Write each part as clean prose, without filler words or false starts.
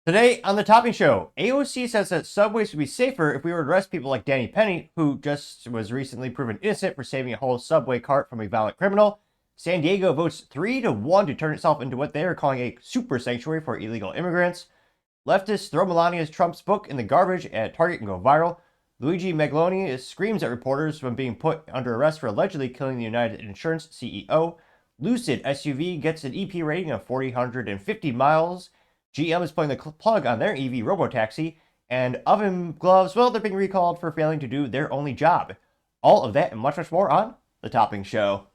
Today on the Topping Show, AOC says that subways would be safer if we were to arrest people like Danny Penny, who just was recently proven innocent for saving a whole subway cart from a violent criminal. San Diego votes 3-1 to turn itself into what they are calling a super sanctuary for illegal immigrants. Leftists throw Melania Trump's book in the garbage at Target and go viral. Luigi Mangione screams at reporters when being put under arrest for allegedly killing the United Insurance CEO. Lucid SUV gets an EP rating of 450 miles. GM is pulling the plug on their EV robotaxi, and oven gloves, well, they're being recalled for failing to do their only job. All of that and much, much more on The Topping Show.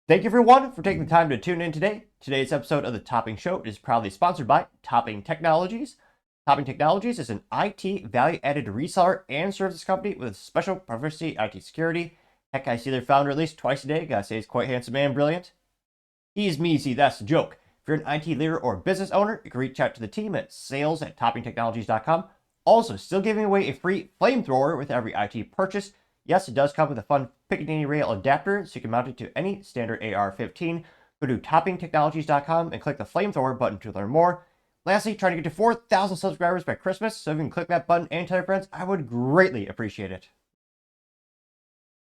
Thank you everyone for taking the time to tune in today. Today's episode of The Topping Show is proudly sponsored by Topping Technologies. Topping Technologies is an IT value-added reseller and services company with special privacy IT security. Heck, I see their founder at least twice a day. Gotta say he's quite handsome and brilliant. He's me, see, that's the joke. If you're an IT leader or business owner, you can reach out to the team at sales@toppingtechnologies.com. Also, still giving away a free flamethrower with every IT purchase. Yes, it does come with a fun Picatinny rail adapter, so you can mount it to any standard AR-15. Go to toppingtechnologies.com and click the flamethrower button to learn more. Lastly, trying to get to 4,000 subscribers by Christmas, so if you can click that button and tell your friends, I would greatly appreciate it.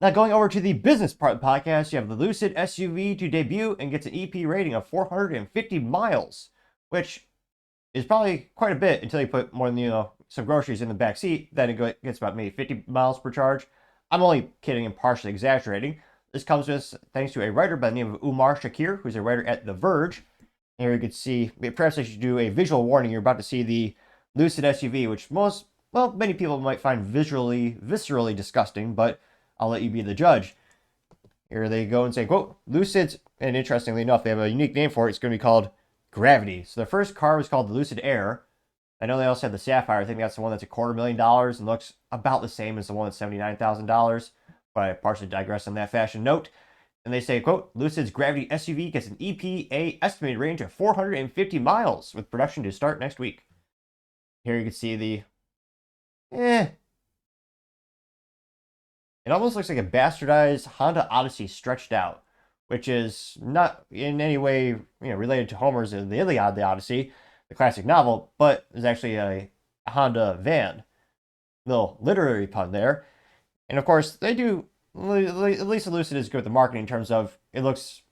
Now, going over to the business part of the podcast, you have the Lucid SUV to debut and gets an EP rating of 450 miles, which is probably quite a bit until you put more than, some groceries in the back seat. Then it gets about maybe 50 miles per charge. I'm only kidding and partially exaggerating. This comes to us thanks to a writer by the name of Umar Shakir, who's a writer at The Verge. Here you can see, perhaps I should do a visual warning. You're about to see the Lucid SUV, which many people might find viscerally disgusting, but I'll let you be the judge. Here they go and say, quote, Lucid's, and interestingly enough, they have a unique name for it. It's going to be called Gravity. So the first car was called the Lucid Air. I know they also have the Sapphire. I think that's the one that's $250,000 and looks about the same as the one that's $79,000. But I partially digress on that fashion note. And they say, quote, Lucid's Gravity SUV gets an EPA estimated range of 450 miles with production to start next week. Here you can see the, it almost looks like a bastardized Honda Odyssey stretched out, which is not in any way, related to Homer's The Iliad, the Odyssey, the classic novel, but is actually a Honda van. Little literary pun there. And of course, they do, at least the Lucid is good with the marketing in terms of it looks,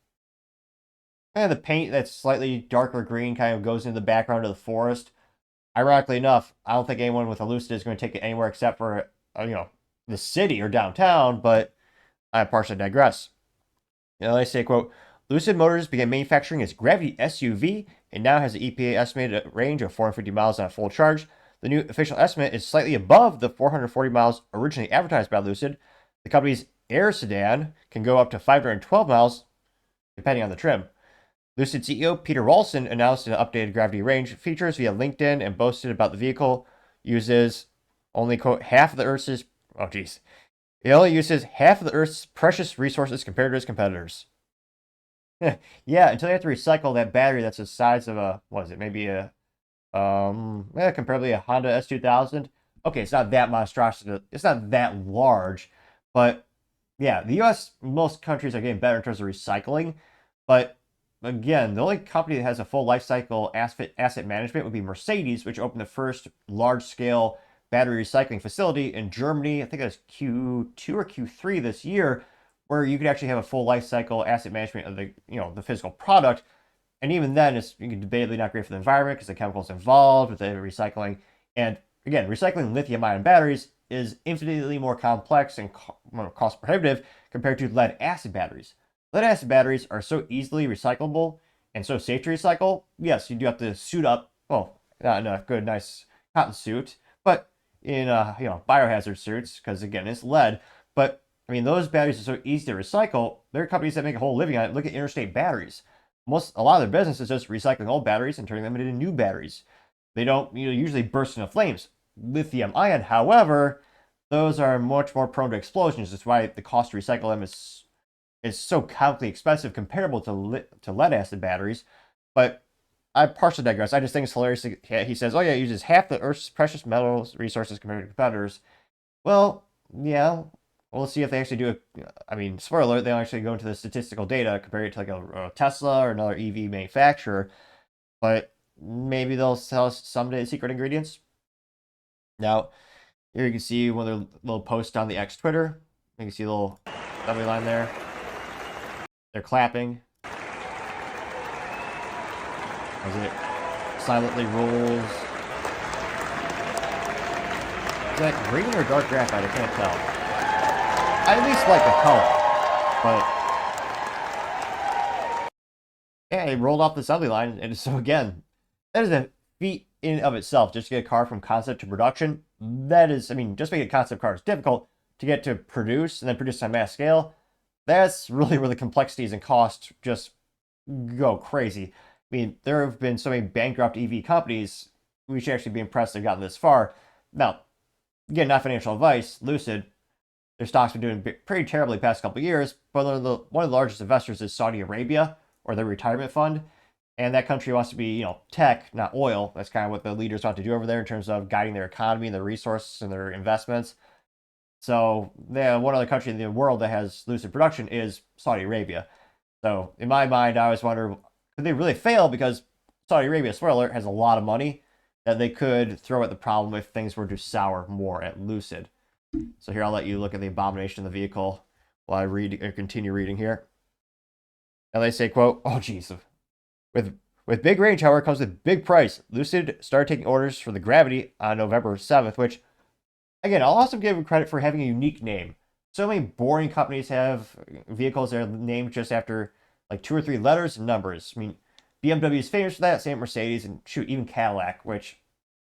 the paint that's slightly darker green kind of goes into the background of the forest. Ironically enough, I don't think anyone with a Lucid is going to take it anywhere except for, the city or downtown, but I partially digress. They say, quote, Lucid Motors began manufacturing its Gravity SUV and now has an EPA estimated range of 450 miles on a full charge. The new official estimate is slightly above the 440 miles originally advertised by Lucid. The company's Air sedan can go up to 512 miles, depending on the trim. Lucid CEO Peter Rawlinson announced an updated Gravity range features via LinkedIn and boasted about the vehicle uses only, quote, half of the Earth's, it only uses half of the Earth's precious resources compared to its competitors. Yeah, until you have to recycle that battery that's the size of maybe comparably a Honda S2000. Okay, it's not that monstrosity, it's not that large, but yeah, the US, most countries are getting better in terms of recycling, but again, the only company that has a full life cycle asset management would be Mercedes, which opened the first large-scale battery recycling facility in Germany. I think it was Q2 or Q3 this year, where you could actually have a full life cycle asset management of the physical product. And even then, it's debatably not great for the environment because the chemicals involved with the recycling. And again, recycling lithium-ion batteries is infinitely more complex and cost prohibitive compared to lead acid batteries. Lead acid batteries are so easily recyclable and so safe to recycle. Yes, you do have to suit up, not in a good, nice cotton suit, but in biohazard suits, because again, it's lead. But I mean, those batteries are so easy to recycle. There are companies that make a whole living on it. Look at Interstate Batteries. A lot of their business is just recycling old batteries and turning them into new batteries. They don't usually burst into flames. Lithium ion, however, those are much more prone to explosions. That's why the cost to recycle them is so comically expensive comparable to lead acid batteries. But I partially digress. I just think it's hilarious. He says, oh yeah, it uses half the Earth's precious metals resources compared to competitors. Well, yeah, we'll see if they actually do I mean, spoiler alert, they don't actually go into the statistical data, compare it to like a Tesla or another EV manufacturer, but maybe they'll sell someday secret ingredients. Now, here you can see one of their little posts on the X Twitter. You can see a little W line there. They're clapping as it silently rolls. Is that green or dark graphite? I can't tell. I at least like the color, but yeah, it rolled off the assembly line, and so again, that is a feat in and of itself. Just to get a car from concept to production, that is, I mean, just making a concept car is difficult. To get to produce and then produce on mass scale, that's really where the complexities and cost just go crazy. I mean, there have been so many bankrupt EV companies. We should actually be impressed they've gotten this far. Now, again, not financial advice. Lucid, their stock's been doing pretty terribly the past couple of years, but one of the largest investors is Saudi Arabia, or their retirement fund. And that country wants to be, tech, not oil. That's kind of what the leaders want to do over there in terms of guiding their economy and their resources and their investments. So, one other country in the world that has Lucid production is Saudi Arabia. So, in my mind, I always wonder, could they really fail? Because Saudi Arabia, spoiler alert, has a lot of money that they could throw at the problem if things were to sour more at Lucid. So here, I'll let you look at the abomination of the vehicle while I read or continue reading here. And they say, quote, "Oh, geez. With big range, however, comes with big price. Lucid started taking orders for the Gravity on November 7th, which, again, I'll also give them credit for having a unique name. So many boring companies have vehicles that are named just after like 2 or 3 letters and numbers. I mean, BMW is famous for that, same Mercedes, and shoot, even Cadillac, which,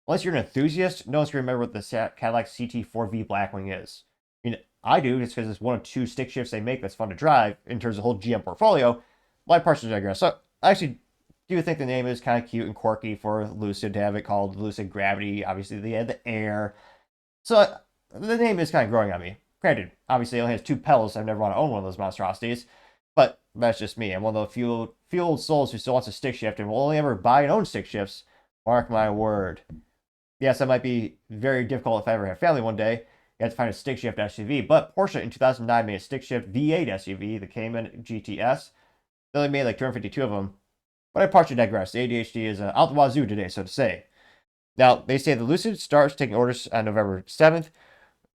unless you're an enthusiast, no one's going to remember what the Cadillac CT4V Blackwing is. I mean, I do, just because it's one of 2 stick shifts they make that's fun to drive in terms of the whole GM portfolio. My partially digress. So, I actually do think the name is kind of cute and quirky for Lucid to have it called Lucid Gravity. Obviously, they had the Air. So, the name is kind of growing on me. Granted, obviously, it only has 2 pedals. I've never want to own one of those monstrosities. But that's just me. I'm one of the few old souls who still wants a stick shift and will only ever buy and own stick shifts. Mark my word. Yes, that might be very difficult if I ever have family one day. You have to find a stick shift SUV. But Porsche in 2009 made a stick shift V8 SUV, the Cayman GTS. They only made like 252 of them. But I partially digress. The ADHD is out the wazoo today, so to say. Now, they say the Lucid starts taking orders on November 7th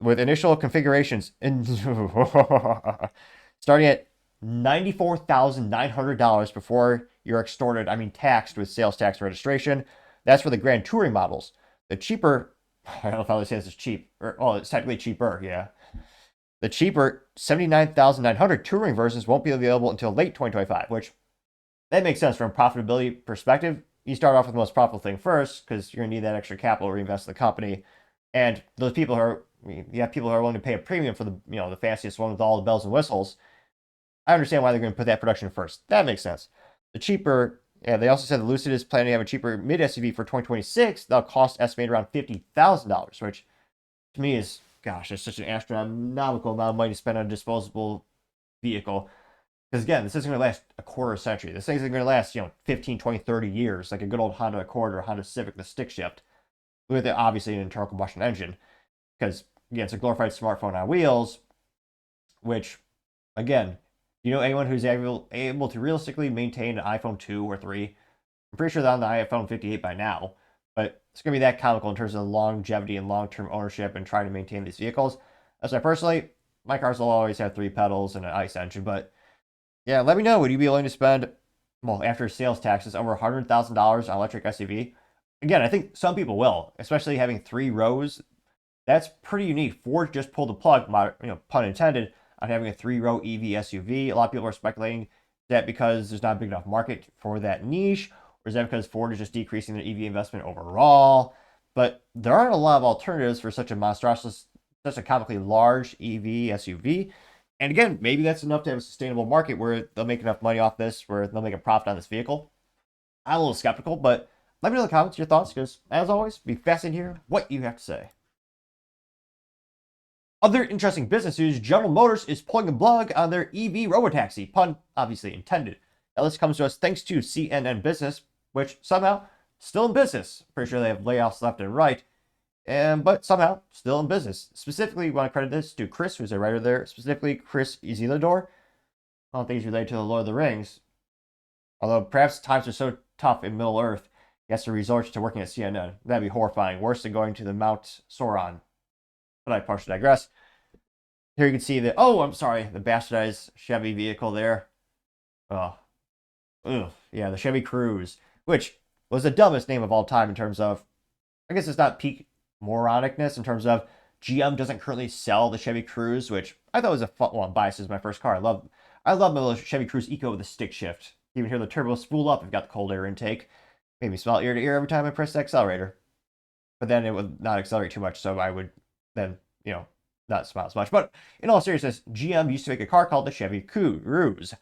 with initial configurations starting at $94,900 before you're extorted, taxed with sales tax registration. That's for the Grand Touring models. The cheaper, I don't know if I would say this is cheap, it's technically cheaper, yeah. The cheaper $79,900 Touring versions won't be available until late 2025, which that makes sense from a profitability perspective. You start off with the most profitable thing first because you're going to need that extra capital to reinvest in the company. And those people you have people who are willing to pay a premium for the fanciest one with all the bells and whistles. I understand why they're going to put that production first. That makes sense. The cheaper, they also said the Lucid is planning to have a cheaper mid SUV for 2026. That'll cost estimated around $50,000, which to me is, gosh, it's such an astronomical amount of money to spend on a disposable vehicle. Because again, this isn't going to last a quarter century. This thing's going to last, 15, 20, 30 years, like a good old Honda Accord or Honda Civic, the stick shift, with obviously an internal combustion engine. Because, again, it's a glorified smartphone on wheels, which, again, anyone who's able to realistically maintain an iPhone 2 or 3? I'm pretty sure they're on the iPhone 58 by now, but it's going to be that comical in terms of longevity and long-term ownership and trying to maintain these vehicles. As I personally, my cars will always have 3 pedals and an ICE engine, but yeah, let me know. Would you be willing to spend, after sales taxes, over $100,000 on electric SUV? Again, I think some people will, especially having 3 rows. That's pretty unique. Ford just pulled the plug, pun intended, on having a 3-row EV SUV. A lot of people are speculating that because there's not a big enough market for that niche, or is that because Ford is just decreasing their EV investment overall? But there aren't a lot of alternatives for such a comically large EV SUV. And again, maybe that's enough to have a sustainable market where they'll make enough money off this, where they'll make a profit on this vehicle. I'm a little skeptical, but let me know in the comments your thoughts, because as always, be fascinated to hear what you have to say. Other interesting business news, General Motors is pulling the plug on their EV robotaxi, pun obviously intended. Now this comes to us thanks to CNN Business, which somehow still in business. Pretty sure they have layoffs left and right. but somehow still in business. Specifically, we want to credit this to Chris, who's a writer there. Specifically, Chris Isildur. I don't think he's related to the Lord of the Rings. Although perhaps times are so tough in Middle Earth, he has to resort to working at CNN. That'd be horrifying. Worse than going to the Mount Sauron. But I partially digress. Here you can see the, oh, I'm sorry, the bastardized Chevy vehicle there. Oh, ugh. Yeah, the Chevy Cruze, which was the dumbest name of all time in terms of, I guess it's not peak moronicness in terms of GM doesn't currently sell the Chevy Cruze, which I thought was a fun, well, I'm biased as my first car. I love my little Chevy Cruze Eco with a stick shift. You even hear the turbo spool up if you've got the cold air intake. Made me smell ear to ear every time I pressed the accelerator. But then it would not accelerate too much, so I would then, not smile as much. But in all seriousness, GM used to make a car called the Chevy Cruze.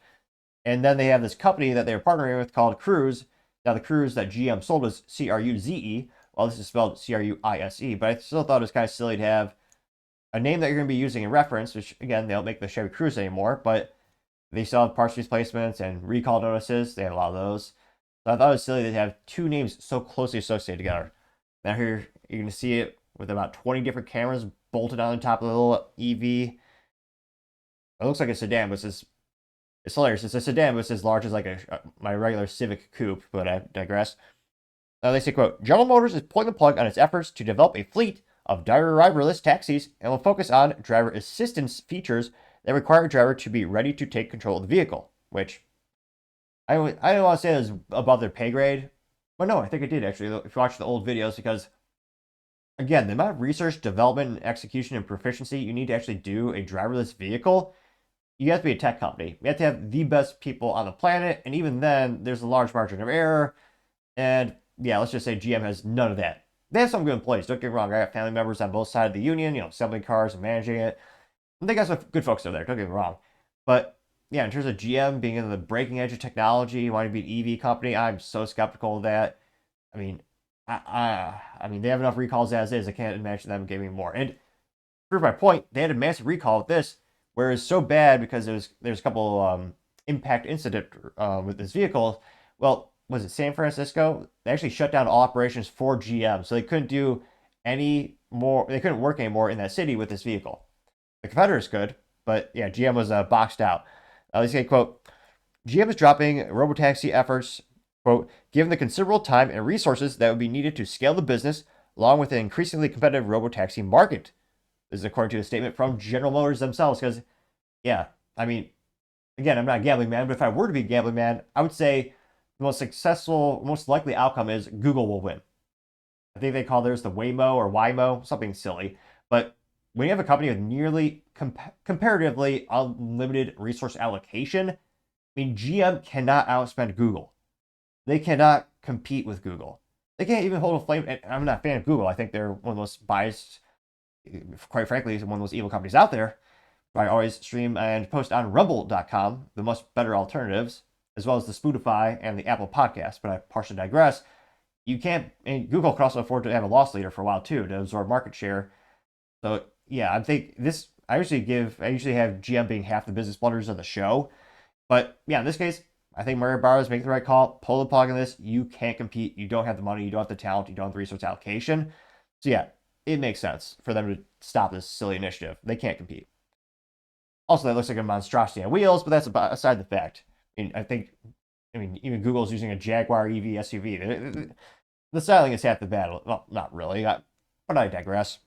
And then they have this company that they were partnering with called Cruze. Now, the Cruze that GM sold was Cruze. Well, this is spelled Cruise. But I still thought it was kind of silly to have a name that you're going to be using in reference, which, again, they don't make the Chevy Cruze anymore. But they still have parts replacements and recall notices. They have a lot of those. So I thought it was silly to have two names so closely associated together. Now here, you're going to see it with about 20 different cameras bolted on the top of the little EV. It looks like a sedan, but it's hilarious. It's a sedan, but it's as large as like my regular Civic Coupe, but I digress. Now they say, quote, General Motors is pulling the plug on its efforts to develop a fleet of driverless taxis and will focus on driver assistance features that require a driver to be ready to take control of the vehicle, which I don't want to say it was above their pay grade, but no, I think it did actually, if you watch the old videos, because again, the amount of research, development, and execution and proficiency you need to actually do a driverless vehicle, you have to be a tech company. You have to have the best people on the planet, and even then, there's a large margin of error. And yeah, let's just say GM has none of that. They have some good employees, don't get me wrong. I got family members on both sides of the union, assembling cars and managing it. And they got some good folks over there, don't get me wrong. But yeah, in terms of GM being in the breaking edge of technology, wanting to be an EV company, I'm so skeptical of that. I mean, I mean, they have enough recalls as is. I can't imagine them giving more. And to prove my point, they had a massive recall with this, where it's so bad because there's a couple impact incident with this vehicle. Well, was it San Francisco? They actually shut down all operations for GM, so they couldn't do any more. They couldn't work anymore in that city with this vehicle. The competitors could, but yeah, GM was boxed out. They say, quote, GM is dropping robotaxi efforts, quote, given the considerable time and resources that would be needed to scale the business, along with an increasingly competitive robotaxi market. This is according to a statement from General Motors themselves, because, yeah, I mean, again, I'm not a gambling man, but if I were to be a gambling man, I would say the most successful, most likely outcome is Google will win. I think they call theirs the Waymo or Waymo, something silly. But when you have a company with nearly comparatively unlimited resource allocation, I mean, GM cannot outspend Google. They cannot compete with Google. They can't even hold a flame. And I'm not a fan of Google. I think they're one of the most biased, quite frankly, one of the most evil companies out there. I always stream and post on rumble.com, the much better alternatives, as well as the Spotify and the Apple podcast. But I partially digress. You can't, and Google could also afford to have a loss leader for a while too, to absorb market share. So yeah, I think this, I usually have GM being half the business blunders of the show. But yeah, in this case, I think Mario Barra is making the right call. Pull the plug on this. You can't compete. You don't have the money. You don't have the talent. You don't have the resource allocation. So yeah, it makes sense for them to stop this silly initiative. They can't compete. Also, that looks like a monstrosity on wheels, but that's aside the fact. I mean, even Google's using a Jaguar EV SUV. The styling is half the battle. Well, not really, but I digress.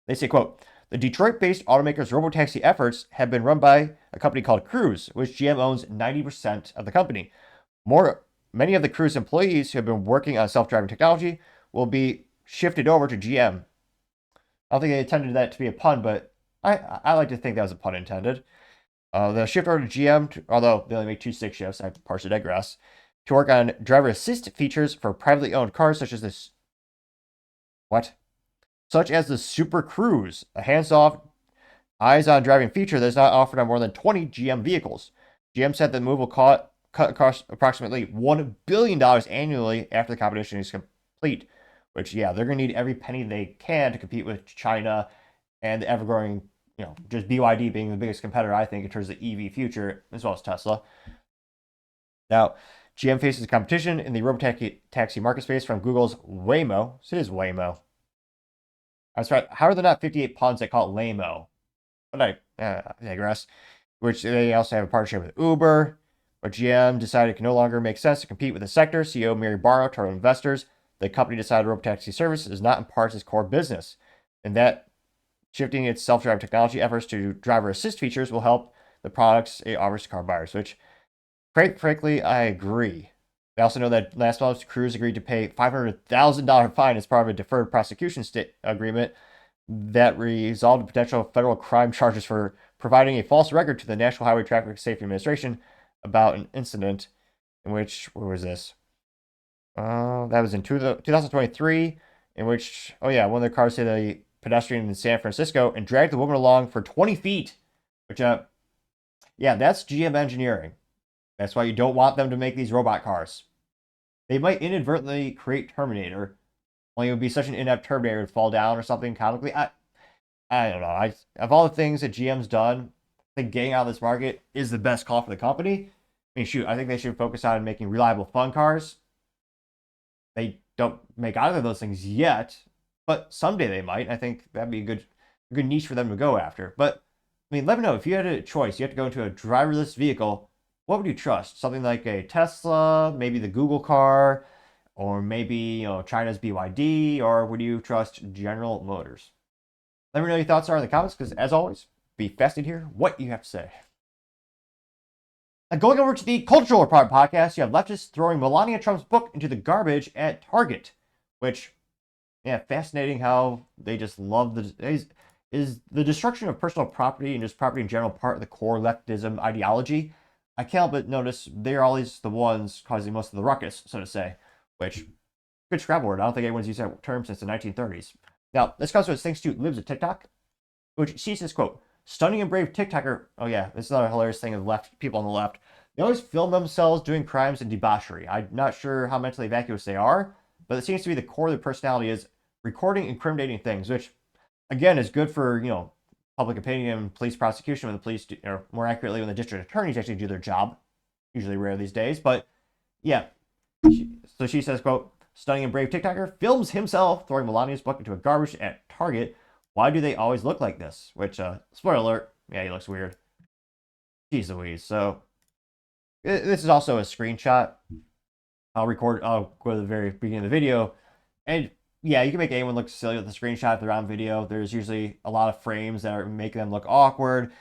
They say, quote, the Detroit-based automaker's robotaxi efforts have been run by a company called Cruise, which GM owns 90% of the company. Many of the Cruise employees who have been working on self-driving technology will be shifted over to GM. I don't think they intended that to be a pun, but I like to think that was a pun intended. They'll shift over to GM, although they only make 2 stick shifts, I partially digress, to work on driver assist features for privately owned cars such as this. What? Such as the Super Cruise, a hands-off, eyes-on driving feature that is not offered on more than 20 GM vehicles. GM said the move will cut cost approximately $1 billion annually after the competition is complete, which, yeah, they're going to need every penny they can to compete with China and the ever-growing, just BYD being the biggest competitor, I think, in terms of the EV future, as well as Tesla. Now, GM faces competition in the robotaxi market space from Google's Waymo. So it is Waymo. I was right. How are there not 58 puns that call it lame-o? But I digress. Which they also have a partnership with Uber, but GM decided it can no longer make sense to compete with the sector. CEO Mary Barra told investors the company decided robotaxi service is not in parts its core business, and that shifting its self-driving technology efforts to driver assist features will help the products it offers to car buyers, which, quite frankly, I agree. I also know that last month, Cruise agreed to pay $500,000 fine as part of a deferred prosecution agreement that resolved potential federal crime charges for providing a false record to the National Highway Traffic Safety Administration about an incident in which, where was this? That was in 2023, in which, one of their cars hit a pedestrian in San Francisco and dragged the woman along for 20 feet, which, that's GM engineering. That's why you don't want them to make these robot cars. They might inadvertently create Terminator, only it would be such an inept Terminator it would fall down or something comically. I don't know. Of all the things that GM's done, I think getting out of this market is the best call for the company. I mean, shoot, I think they should focus on making reliable, fun cars. They don't make either of those things yet, but someday they might. I think that'd be a good niche for them to go after. But I mean, let me know if you had a choice. You have to go into a driverless vehicle. What would you trust? Something like a Tesla, maybe the Google car, or maybe China's BYD, or would you trust General Motors? Let me know your thoughts are in the comments, because as always, be fascinated to hear what you have to say. Going over to the Cultural Report podcast, you have leftists throwing Melania Trump's book into the garbage at Target, which, fascinating how they just love is the destruction of personal property and just property in general part of the core leftism ideology. I can't help but notice they're always the ones causing most of the ruckus, so to say, which, good Scrabble word. I don't think anyone's used that term since the 1930s. Now, this comes to us thanks to Libs at TikTok, which she says, quote, stunning and brave TikToker. Oh yeah, this is another hilarious thing of people on the left. They always film themselves doing crimes and debauchery. I'm not sure how mentally vacuous they are, but it seems to be the core of their personality is recording incriminating things, which, again, is good for, public opinion, police prosecution when the police do, or more accurately, when the district attorneys actually do their job. Usually rare these days, but yeah. So she says, quote, stunning and brave TikToker films himself throwing Melania's book into a garbage at Target. Why do they always look like this? Which, spoiler alert, yeah, he looks weird. Jeez Louise. So, this is also a screenshot. I'll go to the very beginning of the video. And yeah, you can make anyone look silly with a screenshot if they're on video. There's usually a lot of frames that are making them look awkward.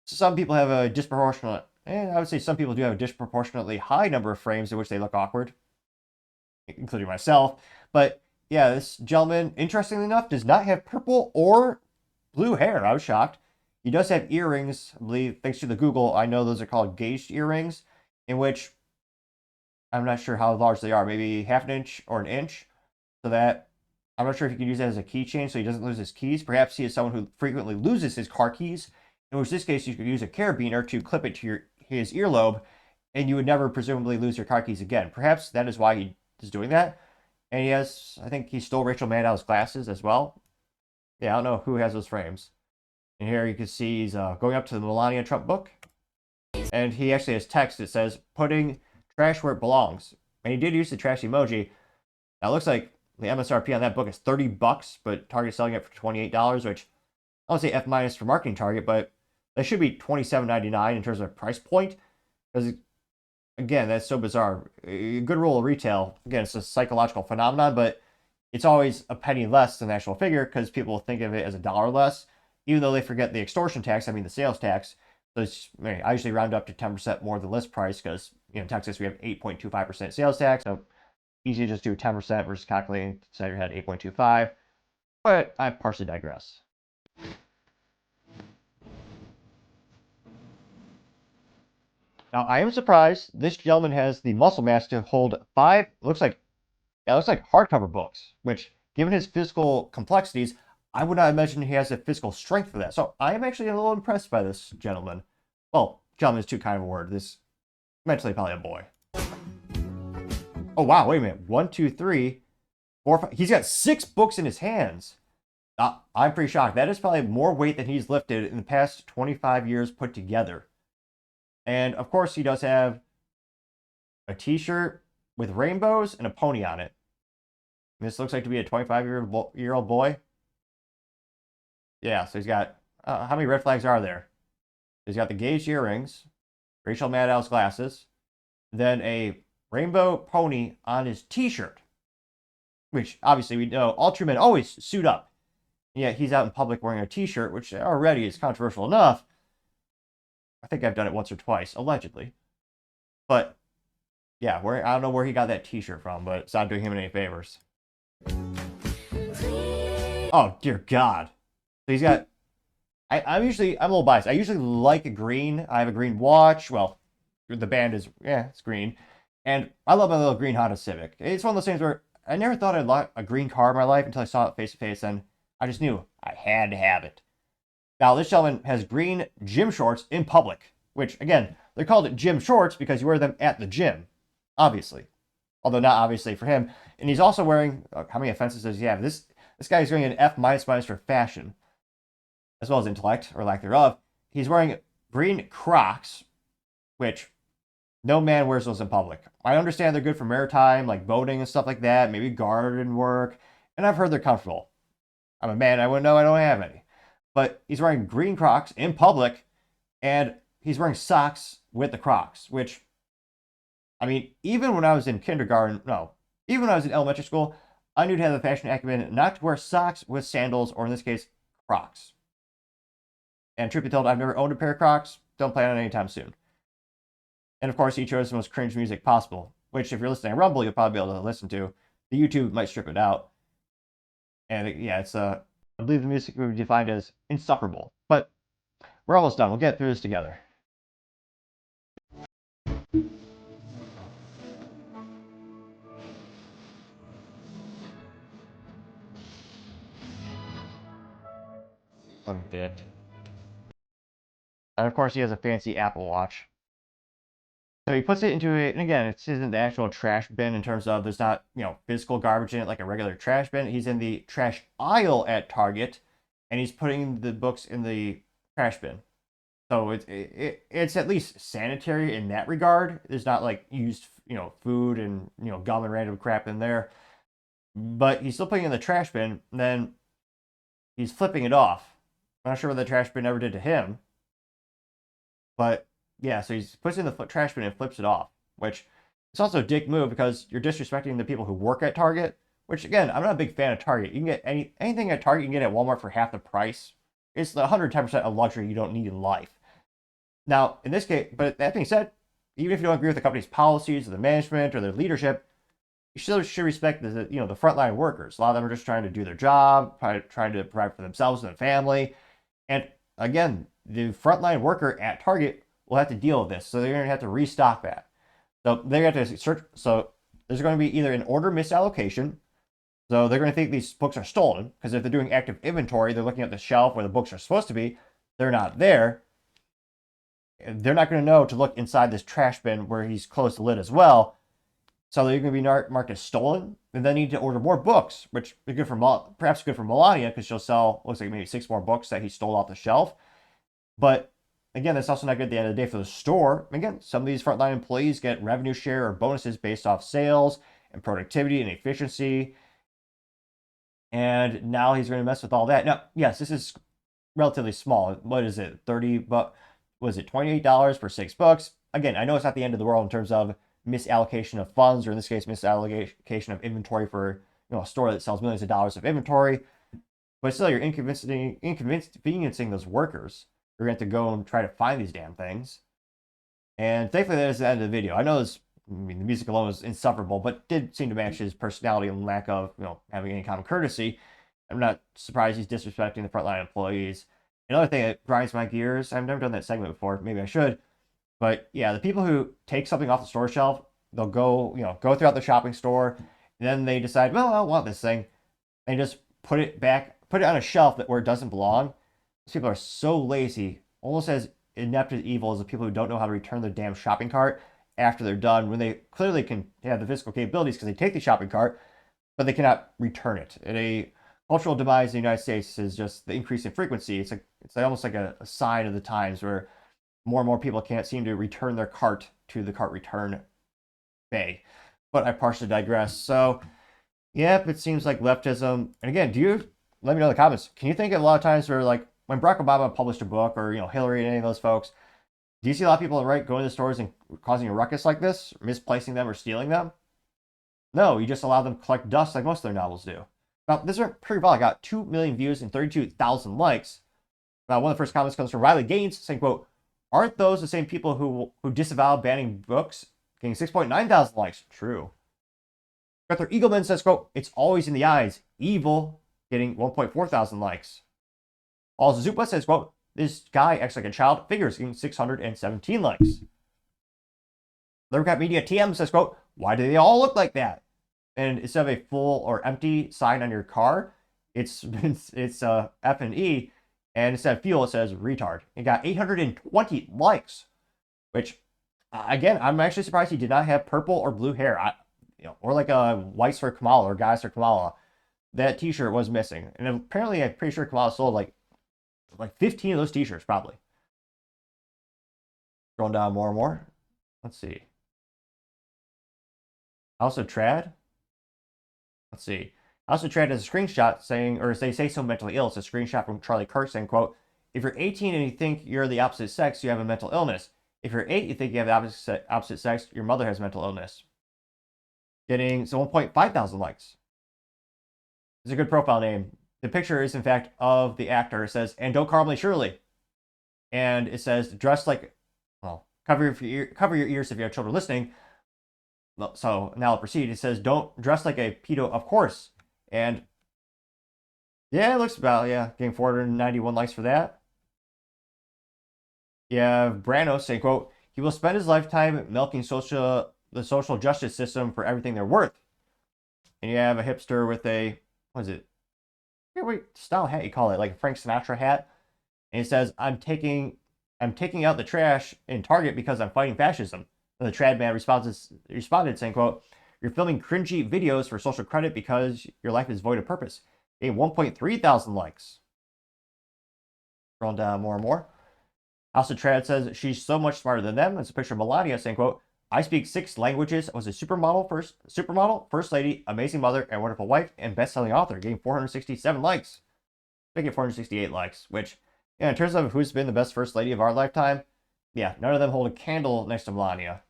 So some people have a disproportionate, I would say some people do have a disproportionately high number of frames in which they look awkward, including myself. But yeah, this gentleman, interestingly enough, does not have purple or blue hair. I was shocked. He does have earrings, I believe, thanks to the Google. I know those are called gauged earrings, in which I'm not sure how large they are, maybe half an inch or an inch. So that I'm not sure if he can use that as a keychain so he doesn't lose his keys. Perhaps he is someone who frequently loses his car keys, in which this case you could use a carabiner to clip it to his earlobe, and you would never presumably lose your car keys again. Perhaps that is why he is doing that. And he has, I think he stole Rachel Maddow's glasses as well. Yeah, I don't know who has those frames. And here you can see he's going up to the Melania Trump book. And he actually has text that says, putting trash where it belongs. And he did use the trash emoji. Now it looks like the MSRP on that book is $30, but Target's selling it for $28, which I don't say F- for marketing Target, but that should be $27.99 in terms of price point. Because, again, that's so bizarre. A good rule of retail, again, it's a psychological phenomenon, but it's always a penny less than the actual figure because people think of it as $1 less, even though they forget the extortion tax, the sales tax. So I usually round up to 10% more than list price because, in Texas, we have 8.25% sales tax. So easy to just do 10% versus calculating inside your head 8.25. But I partially digress. Now, I am surprised this gentleman has the muscle mass to hold 5, looks like hardcover books, which, given his physical complexities, I would not imagine he has the physical strength for that. So I am actually a little impressed by this gentleman. Well, gentleman is too kind of a word. This mentally probably a boy. Oh wow, wait a minute. 1, 2, 3, 4, 5. He's got 6 books in his hands. I'm pretty shocked. That is probably more weight than he's lifted in the past 25 years put together. And of course, he does have a t-shirt with rainbows and a pony on it. This looks like to be a 25-year-old boy. Yeah, so he's got, how many red flags are there? He's got the gauged earrings, Rachel Maddow's glasses, then a rainbow pony on his t-shirt, which obviously we know all true men always suit up. Yet he's out in public wearing a t-shirt, which already is controversial enough. I think I've done it once or twice, allegedly. But yeah, I don't know where he got that t-shirt from, but it's not doing him any favors. Oh, dear God. So he's got, I'm a little biased. I usually like a green. I have a green watch. Well, the band is, yeah, it's green. And I love my little green Honda Civic. It's one of those things where I never thought I'd like a green car in my life until I saw it face to face, and I just knew I had to have it. Now, this gentleman has green gym shorts in public, which, again, they're called gym shorts because you wear them at the gym, obviously. Although not obviously for him. And he's also wearing, how many offenses does he have? This guy is wearing an F minus for fashion, as well as intellect, or lack thereof. He's wearing green Crocs, which no man wears those in public. I understand they're good for maritime, like boating and stuff like that, maybe garden work, and I've heard they're comfortable. I'm a man, I wouldn't know, I don't have any. But he's wearing green Crocs in public, and he's wearing socks with the Crocs, which, I mean, even when I was in elementary school, I knew to have the fashion acumen not to wear socks with sandals, or in this case, Crocs. And truth be told, I've never owned a pair of Crocs, don't plan on it anytime soon. And of course, he chose the most cringe music possible, which if you're listening to Rumble, you'll probably be able to listen to. The YouTube might strip it out. And yeah, it's I believe the music would be defined as insufferable. But we're almost done. We'll get through this together. One bit. And of course, he has a fancy Apple Watch. So he puts it into it, and again, it isn't the actual trash bin in terms of there's not, physical garbage in it like a regular trash bin. He's in the trash aisle at Target, and he's putting the books in the trash bin. So it's at least sanitary in that regard. There's not like used, food and, gum and random crap in there. But he's still putting it in the trash bin, and then he's flipping it off. I'm not sure what the trash bin ever did to him. But yeah, so he puts it in the trash bin and flips it off, which it's also a dick move because you're disrespecting the people who work at Target, which again, I'm not a big fan of Target. You can get anything at Target, you can get at Walmart for half the price. It's the 110% of luxury you don't need in life. Now, in this case, but that being said, even if you don't agree with the company's policies or the management or their leadership, you still should respect the frontline workers. A lot of them are just trying to do their job, trying to provide for themselves and their family. And again, the frontline worker at Target will have to deal with this. So they're going to have to restock that. So they have to search. So there's going to be either an order misallocation. So they're going to think these books are stolen because if they're doing active inventory, they're looking at the shelf where the books are supposed to be. They're not there. They're not going to know to look inside this trash bin where he's closed the lid as well. So they're going to be marked as stolen. And then need to order more books, which is good for perhaps good for Melania because she'll sell, looks like maybe 6 more books that he stole off the shelf. But again, that's also not good at the end of the day for the store. Again, some of these frontline employees get revenue share or bonuses based off sales and productivity and efficiency. And now he's going to mess with all that. Now, yes, this is relatively small. What is it? Was it $28 for 6 books? Again, I know it's not the end of the world in terms of misallocation of funds, or in this case, misallocation of inventory for a store that sells millions of dollars of inventory. But still, you're inconveniencing those workers. You're going to have to go and try to find these damn things. And thankfully, that is the end of the video. I know the music alone was insufferable, but did seem to match his personality and lack of, having any common courtesy. I'm not surprised he's disrespecting the frontline employees. Another thing that grinds my gears, I've never done that segment before, maybe I should, but yeah, the people who take something off the store shelf, they'll go throughout the shopping store, and then they decide, well, I don't want this thing, and just put it on a shelf where it doesn't belong. These people are so lazy, almost as inept as evil as the people who don't know how to return their damn shopping cart after they're done, when they clearly can have the physical capabilities because they take the shopping cart, but they cannot return it. And a cultural demise in the United States is just the increase in frequency. It's almost like a sign of the times where more and more people can't seem to return their cart to the cart return bay. But I partially digress. So, yep, it seems like leftism. And again, do you let me know in the comments. Can you think of a lot of times where, like, when Barack Obama published a book, or Hillary and any of those folks, do you see a lot of people right going to stores and causing a ruckus like this, misplacing them or stealing them? No, you just allow them to collect dust like most of their novels do. Now, this is pretty well. I got 2 million views and 32,000 likes. Now, one of the first comments comes from Riley Gaines saying, quote, aren't those the same people who disavow banning books? Getting 6.9 thousand likes. True. Arthur Eagleman says, quote, it's always in the eyes. Evil. Getting 1.4 thousand likes. All Zupa says, quote, this guy acts like a child. Figures. Getting 617 likes. Leathercat Media TM says, quote, why do they all look like that? And instead of a full or empty sign on your car, it's F and E. And instead of fuel, it says retard. It got 820 likes, which, again, I'm actually surprised he did not have purple or blue hair. Or like a whites for Kamala or guys for Kamala. That t-shirt was missing. And apparently, I'm pretty sure Kamala sold like 15 of those t-shirts, probably. Scrolling down more and more. Let's see. Also, Trad. Let's see. Also, Trad has a screenshot saying, or they say so mentally ill. It's a screenshot from Charlie Kirk saying, quote, if you're 18 and you think you're the opposite sex, you have a mental illness. If you're 8, you think you have the opposite sex, your mother has mental illness. Getting 1.5 thousand likes. It's a good profile name. The picture is, in fact, of the actor. It says, and don't call me Shirley. And it says, dress like, well, cover your ears if you have children listening. So now I'll proceed. It says, don't dress like a pedo, of course. And yeah, it looks about, getting 491 likes for that. You have Brano saying, quote, he will spend his lifetime milking the social justice system for everything they're worth. And you have a hipster with a, what is it? What style hat you call it? Like a Frank Sinatra hat. And it says, I'm taking out the trash in Target because I'm fighting fascism. And the trad man responded saying, quote, you're filming cringy videos for social credit because your life is void of purpose. Getting 1.3 thousand likes. Scrolling down more and more. Also, Trad says she's so much smarter than them. It's a picture of Melania saying, quote, I speak 6 languages, was a supermodel, first lady, amazing mother, and wonderful wife, and best-selling author, getting 467 likes. Making 468 likes, which, in terms of who's been the best first lady of our lifetime, none of them hold a candle next to Melania.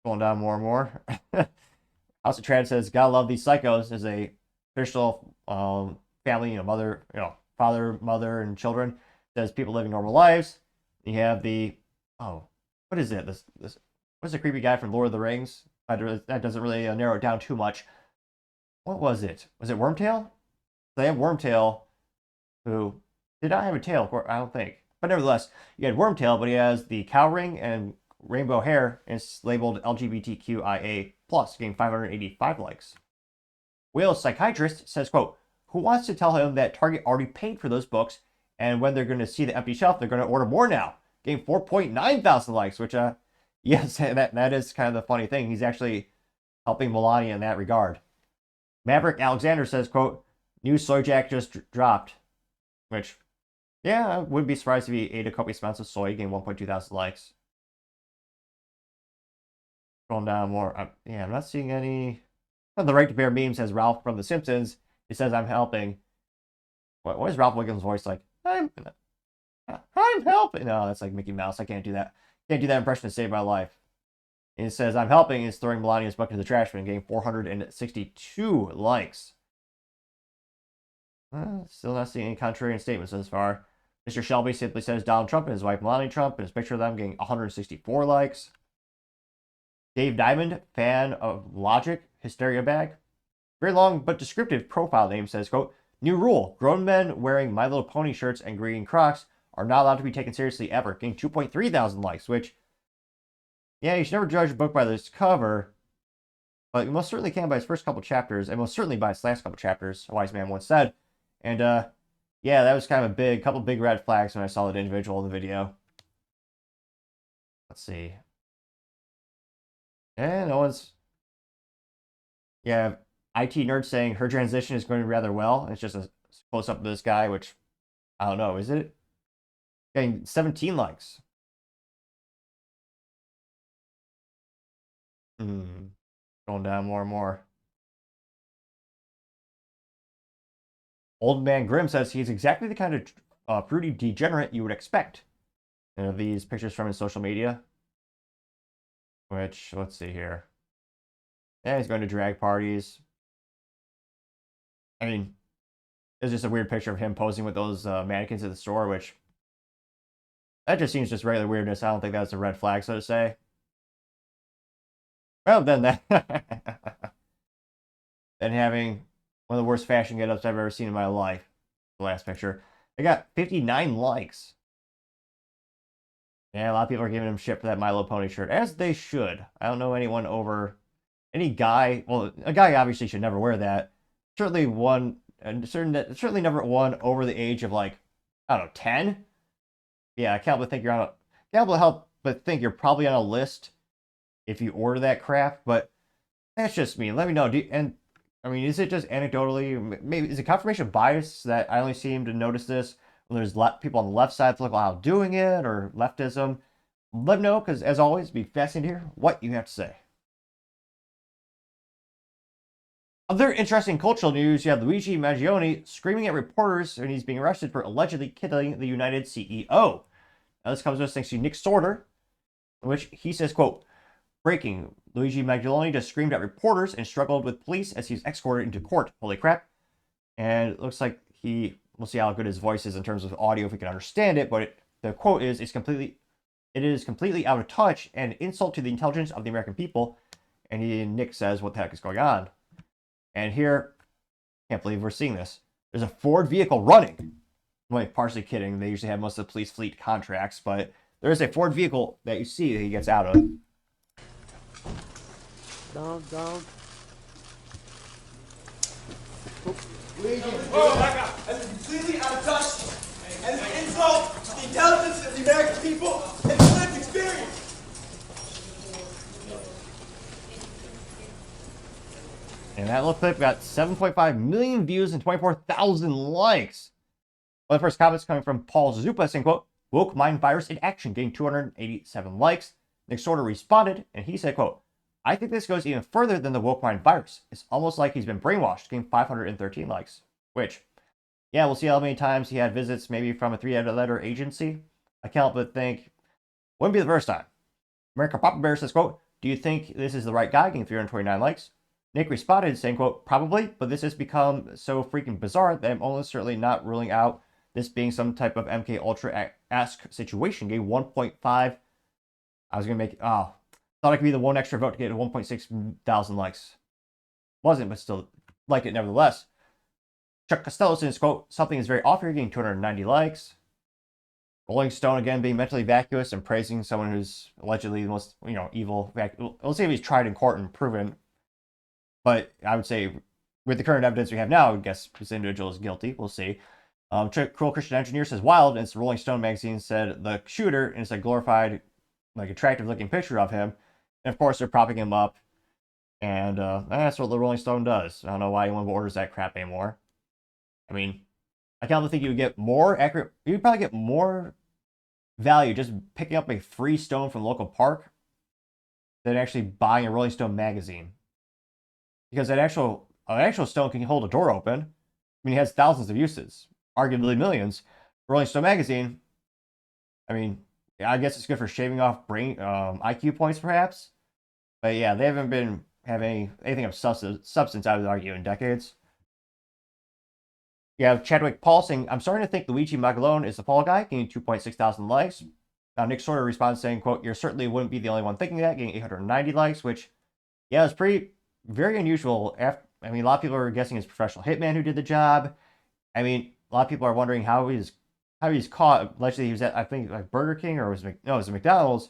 Going down more and more. Also, Trad says, gotta love these psychos as a traditional family, mother, father, mother, and children. Says people living normal lives. You have the, what is it? This what's the creepy guy from Lord of the Rings? That doesn't really narrow it down too much. What was it? Was it Wormtail? They have Wormtail, who did not have a tail, I don't think. But nevertheless, you had Wormtail, but he has the cow ring and rainbow hair, and it's labeled LGBTQIA+, getting 585 likes. Whale's psychiatrist says, quote, who wants to tell him that Target already paid for those books, and when they're going to see the empty shelf, they're going to order more now. Getting 4.9 thousand likes, which, yes, that is kind of the funny thing. He's actually helping Melania in that regard. Maverick Alexander says, quote, new soy jack just dropped. Which, I wouldn't be surprised if he ate a copious amounts of soy, getting 1.2 thousand likes. Scrolling down more. I'm not seeing any. The Right to Bear meme says Ralph from The Simpsons. He says, I'm helping. What is Ralph Wiggum's voice like? I'm helping. No, that's like Mickey Mouse. I can't do that. Can't do that impression to save my life. And it says, I'm helping, is throwing Melania's book into the trash bin, getting 462 likes. Still not seeing any contrarian statements thus far. Mr. Shelby simply says Donald Trump and his wife Melania Trump, and his picture of them getting 164 likes. Dave Diamond, fan of Logic, Hysteria Bag. Very long but descriptive profile name says, quote, new rule, grown men wearing My Little Pony shirts and green Crocs are not allowed to be taken seriously ever, getting 2.3 thousand likes, which, you should never judge a book by this cover, but you most certainly can by its first couple chapters, and most certainly by its last couple chapters, a wise man once said. And, that was kind of a couple big red flags when I saw that individual in the video. Let's see. And no one's, IT Nerd saying her transition is going rather well. It's just a close-up of this guy, which, I don't know, is it? Getting 17 likes. Going down more and more. Old Man Grimm says he's exactly the kind of fruity degenerate you would expect. You know, these pictures from his social media. Which, let's see here. Yeah, he's going to drag parties. I mean, it's just a weird picture of him posing with those mannequins at the store, which that just seems just regular weirdness. I don't think that's a red flag, so to say. Well, then that then having one of the worst fashion get-ups I've ever seen in my life. The last picture. They got 59 likes. Yeah, a lot of people are giving him shit for that My Little Pony shirt, as they should. I don't know anyone over any guy. Well, a guy obviously should never wear that. Certainly certainly never one over the age of like, I don't know, 10. Yeah, I can't but think you're on a can't help but think you're probably on a list if you order that crap. But that's just me. Let me know. And I mean, is it just anecdotally? Maybe is it confirmation bias that I only seem to notice this when there's people on the left side look like doing it, or leftism? Let me know, because as always, it'd be fascinating to hear what you have to say. Other interesting cultural news, you have Luigi Mangione screaming at reporters when he's being arrested for allegedly killing the United CEO. Now, this comes to us thanks to Nick Sorter, in which he says, quote, breaking, Luigi Mangione just screamed at reporters and struggled with police as he was escorted into court. Holy crap. And it looks like we'll see how good his voice is in terms of audio if we can understand it, but the quote is, it is completely out of touch and insult to the intelligence of the American people. And Nick says, what the heck is going on? And here, can't believe we're seeing this. There's a Ford vehicle running. I'm like partially kidding. They usually have most of the police fleet contracts, but there is a Ford vehicle that you see that he gets out of. Down. Oh my God! That's completely out of touch and an insult to the intelligence of the American people and the lived experience. And that little clip got 7.5 million views and 24,000 likes. One of the first comments coming from Paul Zupa saying, quote, woke mind virus in action, getting 287 likes. Nick Sorter responded, and he said, quote, I think this goes even further than the woke mind virus. It's almost like he's been brainwashed, getting 513 likes. Which, yeah, we'll see how many times he had visits, maybe from a three-letter agency. I can't help but think, wouldn't be the first time. America Papa Bear says, quote, do you think this is the right guy, getting 329 likes? Nick responded saying, quote, probably, but this has become so freaking bizarre that I'm almost certainly not ruling out this being some type of MK Ultra-esque situation. Getting 1.5. I was going to make, thought I could be the one extra vote to get 1.6 thousand likes. Wasn't, but still like it nevertheless. Chuck Costello says, quote, something is very off here, getting 290 likes. Rolling Stone again being mentally vacuous and praising someone who's allegedly the most, evil. We'll see if he's tried in court and proven. But I would say, with the current evidence we have now, I would guess this individual is guilty. We'll see. Cruel Christian Engineer says, wild. And it's Rolling Stone magazine said the shooter, and it's a glorified, attractive looking picture of him. And of course, they're propping him up. And that's what the Rolling Stone does. I don't know why anyone orders that crap anymore. I mean, I can't think you would get more accurate. You would probably get more value just picking up a free stone from the local park than actually buying a Rolling Stone magazine. Because an actual stone can hold a door open. I mean, it has thousands of uses, arguably millions. Rolling Stone magazine, I mean, I guess it's good for shaving off brain IQ points, perhaps. But yeah, they haven't been having anything of substance, I would argue, in decades. You have Chadwick Paul saying, I'm starting to think Luigi Mangione is the fall guy, getting 2.6 thousand likes. Nick Sorter responds saying, quote, you certainly wouldn't be the only one thinking that, getting 890 likes, which, yeah, it's very unusual. A lot of people are guessing it's a professional hitman who did the job. I mean, a lot of people are wondering how he's caught. Allegedly, he was at, I think, like Burger King, or it was a McDonald's,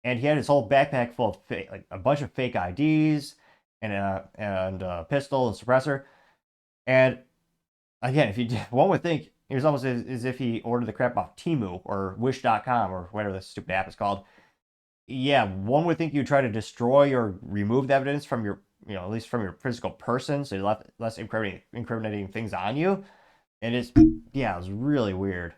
and he had his whole backpack full of a bunch of fake IDs and a pistol and suppressor. And again, one would think it was almost as if he ordered the crap off Temu or Wish.com or whatever the stupid app is called. Yeah, one would think you'd try to destroy or remove the evidence from your, at least from your physical person, so you left less incriminating things on you. And it was really weird.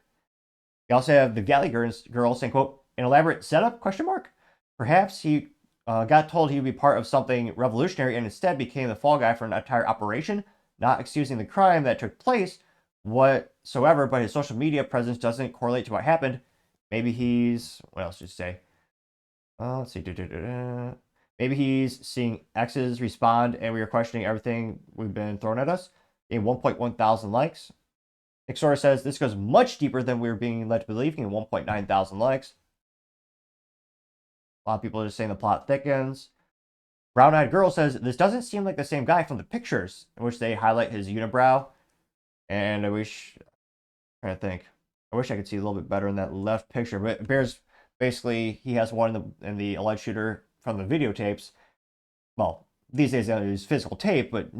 You also have the Valley girl saying, quote, an elaborate setup, question mark? Perhaps he got told he would be part of something revolutionary and instead became the fall guy for an entire operation, not excusing the crime that took place, whatsoever, but his social media presence doesn't correlate to what happened. Maybe he's, what else did you say? Let's see. Maybe he's seeing exes respond and we are questioning everything we've been thrown at us. In 1.1 thousand likes. Nixora says this goes much deeper than we were being led to believe, in 1.9 thousand likes. A lot of people are just saying the plot thickens. Brown Eyed Girl says this doesn't seem like the same guy from the pictures, in which they highlight his unibrow. And I wish I could see a little bit better in that left picture. But it bears basically he has one in the alleged shooter from the videotapes. Well, these days they use physical tape, but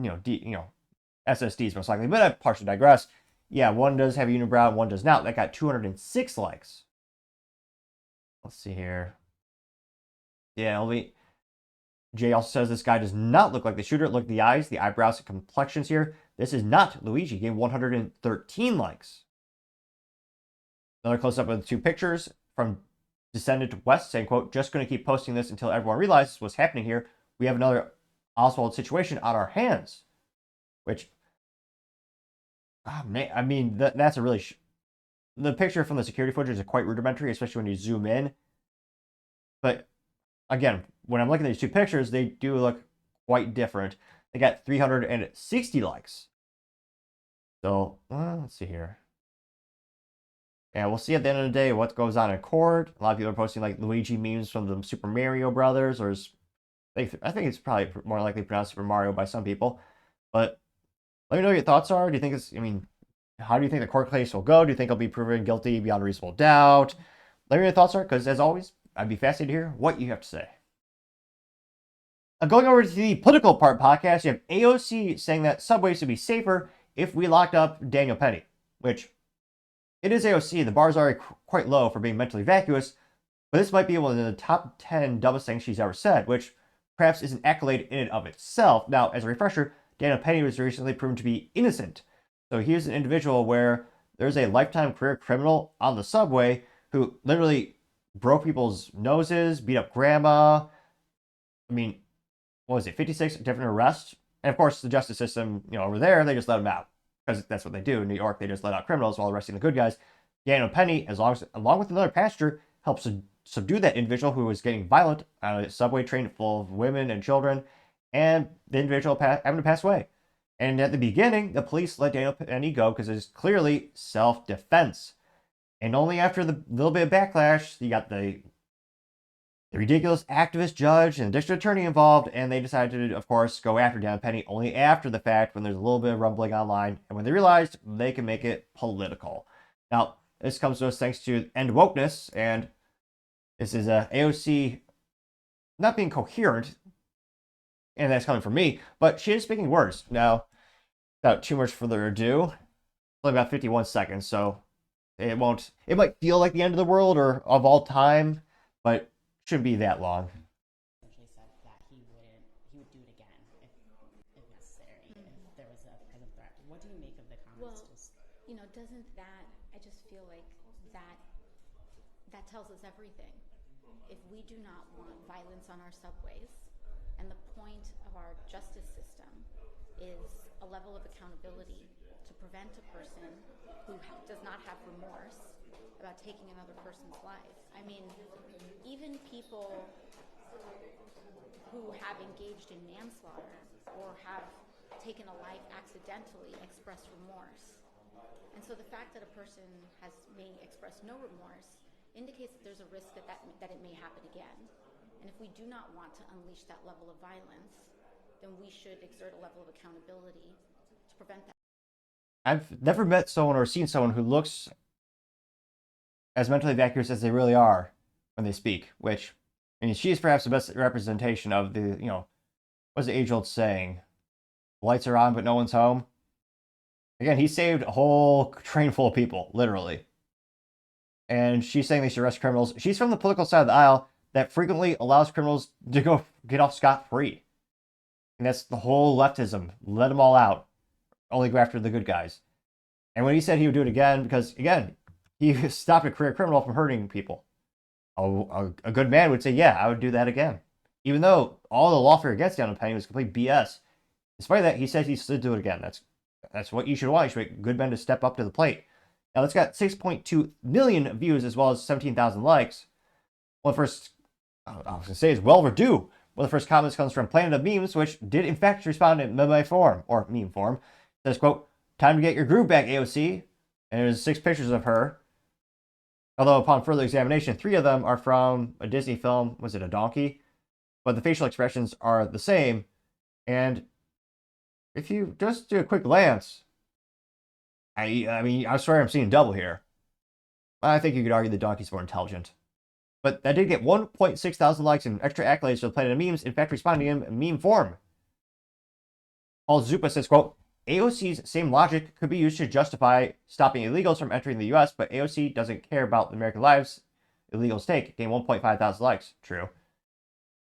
SSDs most likely. But I partially digress. Yeah, one does have a unibrow, one does not. That got 206 likes. Let's see here. Yeah, Jay also says this guy does not look like the shooter. Look at the eyes, the eyebrows, and complexions here. This is not Luigi. Gained 113 likes. Another close-up of the two pictures from Descendant West saying, quote, just going to keep posting this until everyone realizes what's happening here. We have another Oswald situation on our hands. Which, man, I mean, that's a really... the picture from the security footage is quite rudimentary, especially when you zoom in. But, again, when I'm looking at these two pictures, they do look quite different. They got 360 likes. So, let's see here. And we'll see at the end of the day what goes on in court. A lot of people are posting like Luigi memes from the Super Mario Brothers, or I think it's probably more likely pronounced Super Mario by some people. But let me know what your thoughts are. Do you think how do you think the court case will go? Do you think he'll be proven guilty beyond a reasonable doubt? Let me know your thoughts are, because as always, I'd be fascinated to hear what you have to say. Going over to the political part podcast, you have AOC saying that subways would be safer if we locked up Daniel Penny, which it is AOC. The bar is already quite low for being mentally vacuous, but this might be one of the top 10 dumbest things she's ever said, which perhaps is an accolade in and of itself. Now, as a refresher, Daniel Penny was recently proven to be innocent. So here's an individual where there's a lifetime career criminal on the subway who literally broke people's noses, beat up grandma. I mean, what was it, 56 different arrests? And of course, the justice system, over there, they just let him out. Because that's what they do. In New York, they just let out criminals while arresting the good guys. Daniel Penny, along with another passenger, helped subdue that individual who was getting violent on a subway train full of women and children. And the individual happened to pass away. And at the beginning, the police let Daniel Penny go because it's clearly self-defense. And only after the little bit of backlash, you got the ridiculous activist judge and the district attorney involved, and they decided to, of course, go after Daniel Penny only after the fact when there's a little bit of rumbling online, and when they realized they can make it political. Now, this comes to us thanks to End Wokeness, and this is AOC not being coherent, and that's coming from me, but she is speaking words. Now, without too much further ado, only about 51 seconds, so it might feel like the end of the world or of all time, but shouldn't be that long. Essentially said that he would do it again if necessary, if there was a present threat. What do you make of the comments? Well, doesn't that, I just feel like that tells us everything. If we do not want violence on our subways, and the point of our justice system is a level of accountability to prevent a person who does not have remorse about taking another person's life. I mean, even people who have engaged in manslaughter or have taken a life accidentally express remorse. And so the fact that a person may express no remorse indicates that there's a risk that it may happen again. And if we do not want to unleash that level of violence, then we should exert a level of accountability to prevent that. I've never met someone or seen someone who looks as mentally vacuous as they really are when they speak, which, I mean, she is perhaps the best representation of the, what's the age-old saying? Lights are on, but no one's home. Again, he saved a whole train full of people, literally. And she's saying they should arrest criminals. She's from the political side of the aisle that frequently allows criminals to go get off scot-free. And that's the whole leftism. Let them all out. Only go after the good guys. And when he said he would do it again, because, again, he stopped a career criminal from hurting people. A good man would say, yeah, I would do that again. Even though all the lawfare against Daniel Penny was complete BS. Despite that, he said he still do it again. that's what you should want. You should make good men to step up to the plate. Now, it's got 6.2 million views as well as 17,000 likes. One of the first, I was going to say, is well overdue. One of the first comments comes from Planet of Memes, which did in fact respond in meme form. It says, quote, "Time to get your groove back, AOC." And there's 6 pictures of her. Although upon further examination, 3 of them are from a Disney film. Was it a donkey? But the facial expressions are the same. And if you just do a quick glance, I mean, I swear I'm seeing double here. I think you could argue the donkey's more intelligent. But that did get 1.6 thousand likes and extra accolades for the Planet of Memes, in fact responding in meme form. Paul Zupa says, quote, "AOC's same logic could be used to justify stopping illegals from entering the US, but AOC doesn't care about the American lives illegals take." Gained 1.5 thousand likes. True.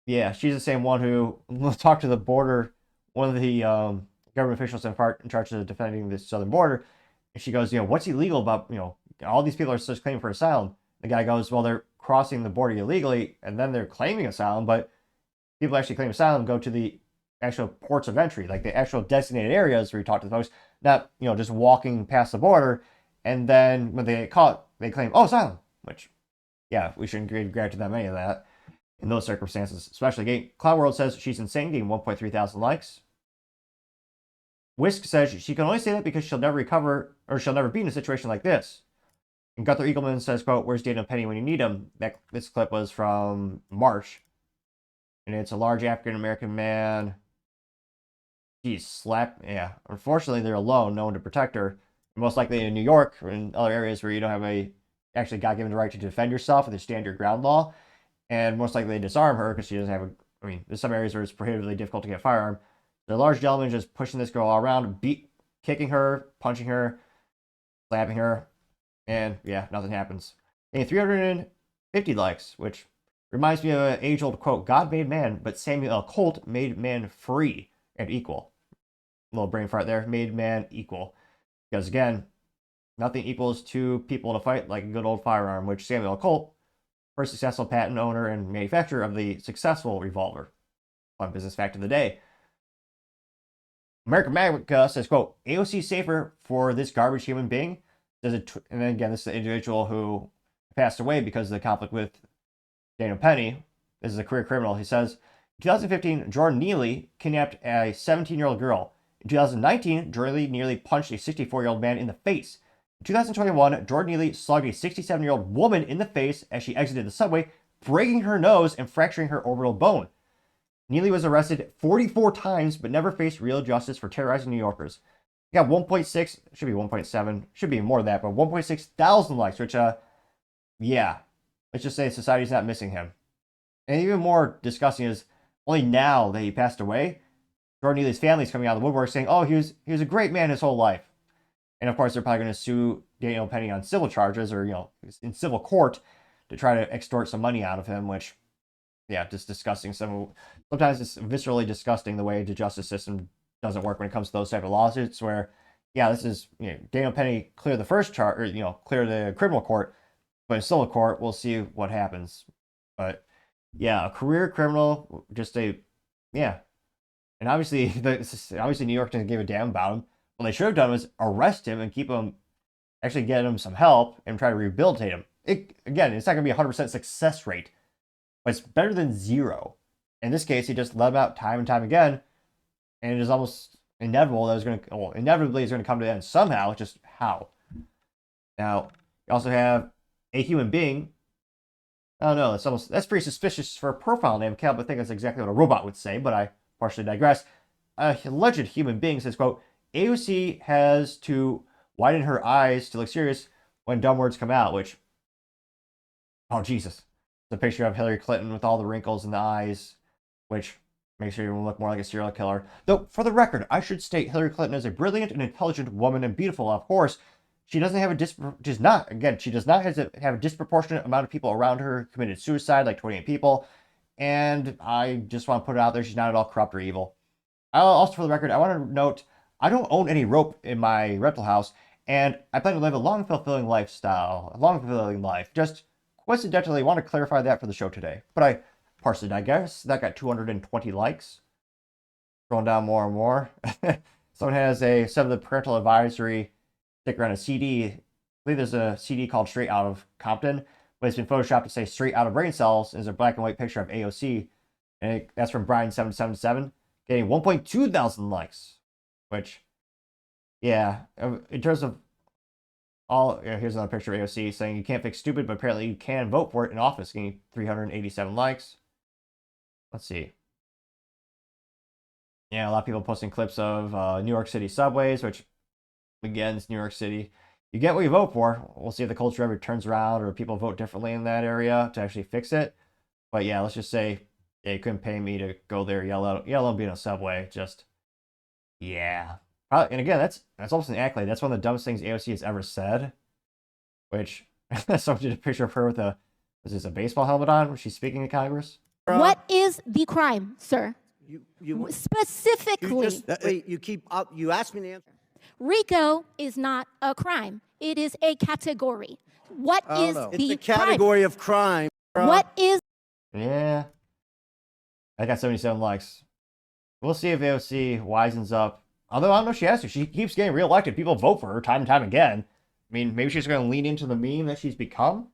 Yeah, she's the same one who talked to the border, one of the government officials in charge of defending the southern border. And she goes, what's illegal about, all these people are just claiming for asylum. The guy goes, well, they're crossing the border illegally, and then they're claiming asylum, but people actually claim asylum go to the actual ports of entry, like the actual designated areas where you talk to the folks, not, just walking past the border, and then when they get caught, they claim, oh, asylum, which, yeah, we shouldn't grant them any of that in those circumstances, especially. Cloud World says she's insane, getting 1.3 thousand likes. Whisk says she can only say that because she'll never recover, or she'll never be in a situation like this. And Gunther Eagleman says, quote, "Where's Daniel Penny when you need him?" This clip was from March. And it's a large African-American man. He's slapped. Yeah. Unfortunately, they're alone. No one to protect her. Most likely in New York or in other areas where you don't have actually God-given right to defend yourself with the stand your ground law. And most likely they disarm her because she doesn't have there's some areas where it's prohibitively difficult to get a firearm. The large gentleman just pushing this girl all around, kicking her, punching her, slapping her. And yeah, nothing happens. And 350 likes, which reminds me of an age-old quote, "God made man, but Samuel L. Colt made man free and equal." A little brain fart there, made man equal. Because again, nothing equals 2 people in a fight like a good old firearm, which Samuel L. Colt, first successful patent owner and manufacturer of the successful revolver. Fun business fact of the day. American Magica says, quote, "AOC safer for this garbage human being." And then again, this is the individual who passed away because of the conflict with Daniel Penny. This is a career criminal. He says, in 2015, Jordan Neely kidnapped a 17-year-old girl. In 2019, Jordan Neely punched a 64-year-old man in the face. In 2021, Jordan Neely slugged a 67-year-old woman in the face as she exited the subway, breaking her nose and fracturing her orbital bone. Neely was arrested 44 times, but never faced real justice for terrorizing New Yorkers. He got 1.6, should be 1.7, should be more than that, but 1.6 thousand likes, which, yeah, let's just say society's not missing him. And even more disgusting is, only now that he passed away, Jordan Neely's family's coming out of the woodwork saying, oh, he was a great man his whole life. And of course, they're probably going to sue Daniel Penny on civil charges or, in civil court to try to extort some money out of him, which, yeah, just disgusting. Sometimes it's viscerally disgusting the way the justice system doesn't work when it comes to those type of lawsuits where, yeah, this is, Daniel Penny clear the first charge, or, clear the criminal court, but in civil court, we'll see what happens. But, yeah, a career criminal, yeah. And obviously, New York doesn't give a damn about him. What they should have done was arrest him and keep him, actually get him some help and try to rehabilitate him. Again, it's not going to be a 100% success rate, but it's better than 0. In this case, he just let him out time and time again, and it is almost inevitable that inevitably it's going to come to the end somehow, just how. Now, you also have a human being. I don't know, that's pretty suspicious for a profile name. Can't but think that's exactly what a robot would say, but I partially digress. A alleged human being says, quote, AOC has to widen her eyes to look serious when dumb words come out, which, oh, Jesus. It's a picture of Hillary Clinton with all the wrinkles in the eyes, which makes her even look more like a serial killer. Though, for the record, I should state Hillary Clinton is a brilliant and intelligent woman and beautiful, of course. She doesn't have she does not have a disproportionate amount of people around her committed suicide, like 28 people. And I just want to put it out there, she's not at all corrupt or evil. Also, for the record, I want to note, I don't own any rope in my rental house, and I plan to live a long, fulfilling life. Just coincidentally, I want to clarify that for the show today. But I partially digress. That got 220 likes. Scrolling down more and more. Someone has some of the parental advisory sticker on a CD. I believe there's a CD called Straight Out of Compton, but it's been photoshopped to say Straight Out of Brain Cells. There's a black and white picture of AOC, and that's from Brian777, getting 1.2 thousand likes, which, yeah, in terms of here's another picture of AOC saying you can't fix stupid, but apparently you can vote for it in office, getting 387 likes. Let's see. Yeah, a lot of people posting clips of New York City subways, which, again, it's New York City. You get what you vote for. We'll see if the culture ever turns around or people vote differently in that area to actually fix it. But yeah, let's just say, yeah, you couldn't pay me to go there, yell out and be in a subway. Just, yeah. And again, that's almost an accolade. That's one of the dumbest things AOC has ever said. Which, someone did a picture of her with a baseball helmet on when she's speaking to Congress. What is the crime, sir? You Specifically, you asked me to answer. RICO is not a crime. It is a category. What is the It's a category of crime. crime? What is? Yeah. I got 77 likes. We'll see if AOC wisens up. Although I don't know if she has to. She keeps getting reelected. People vote for her time and time again. I mean, maybe she's going to lean into the meme that she's become.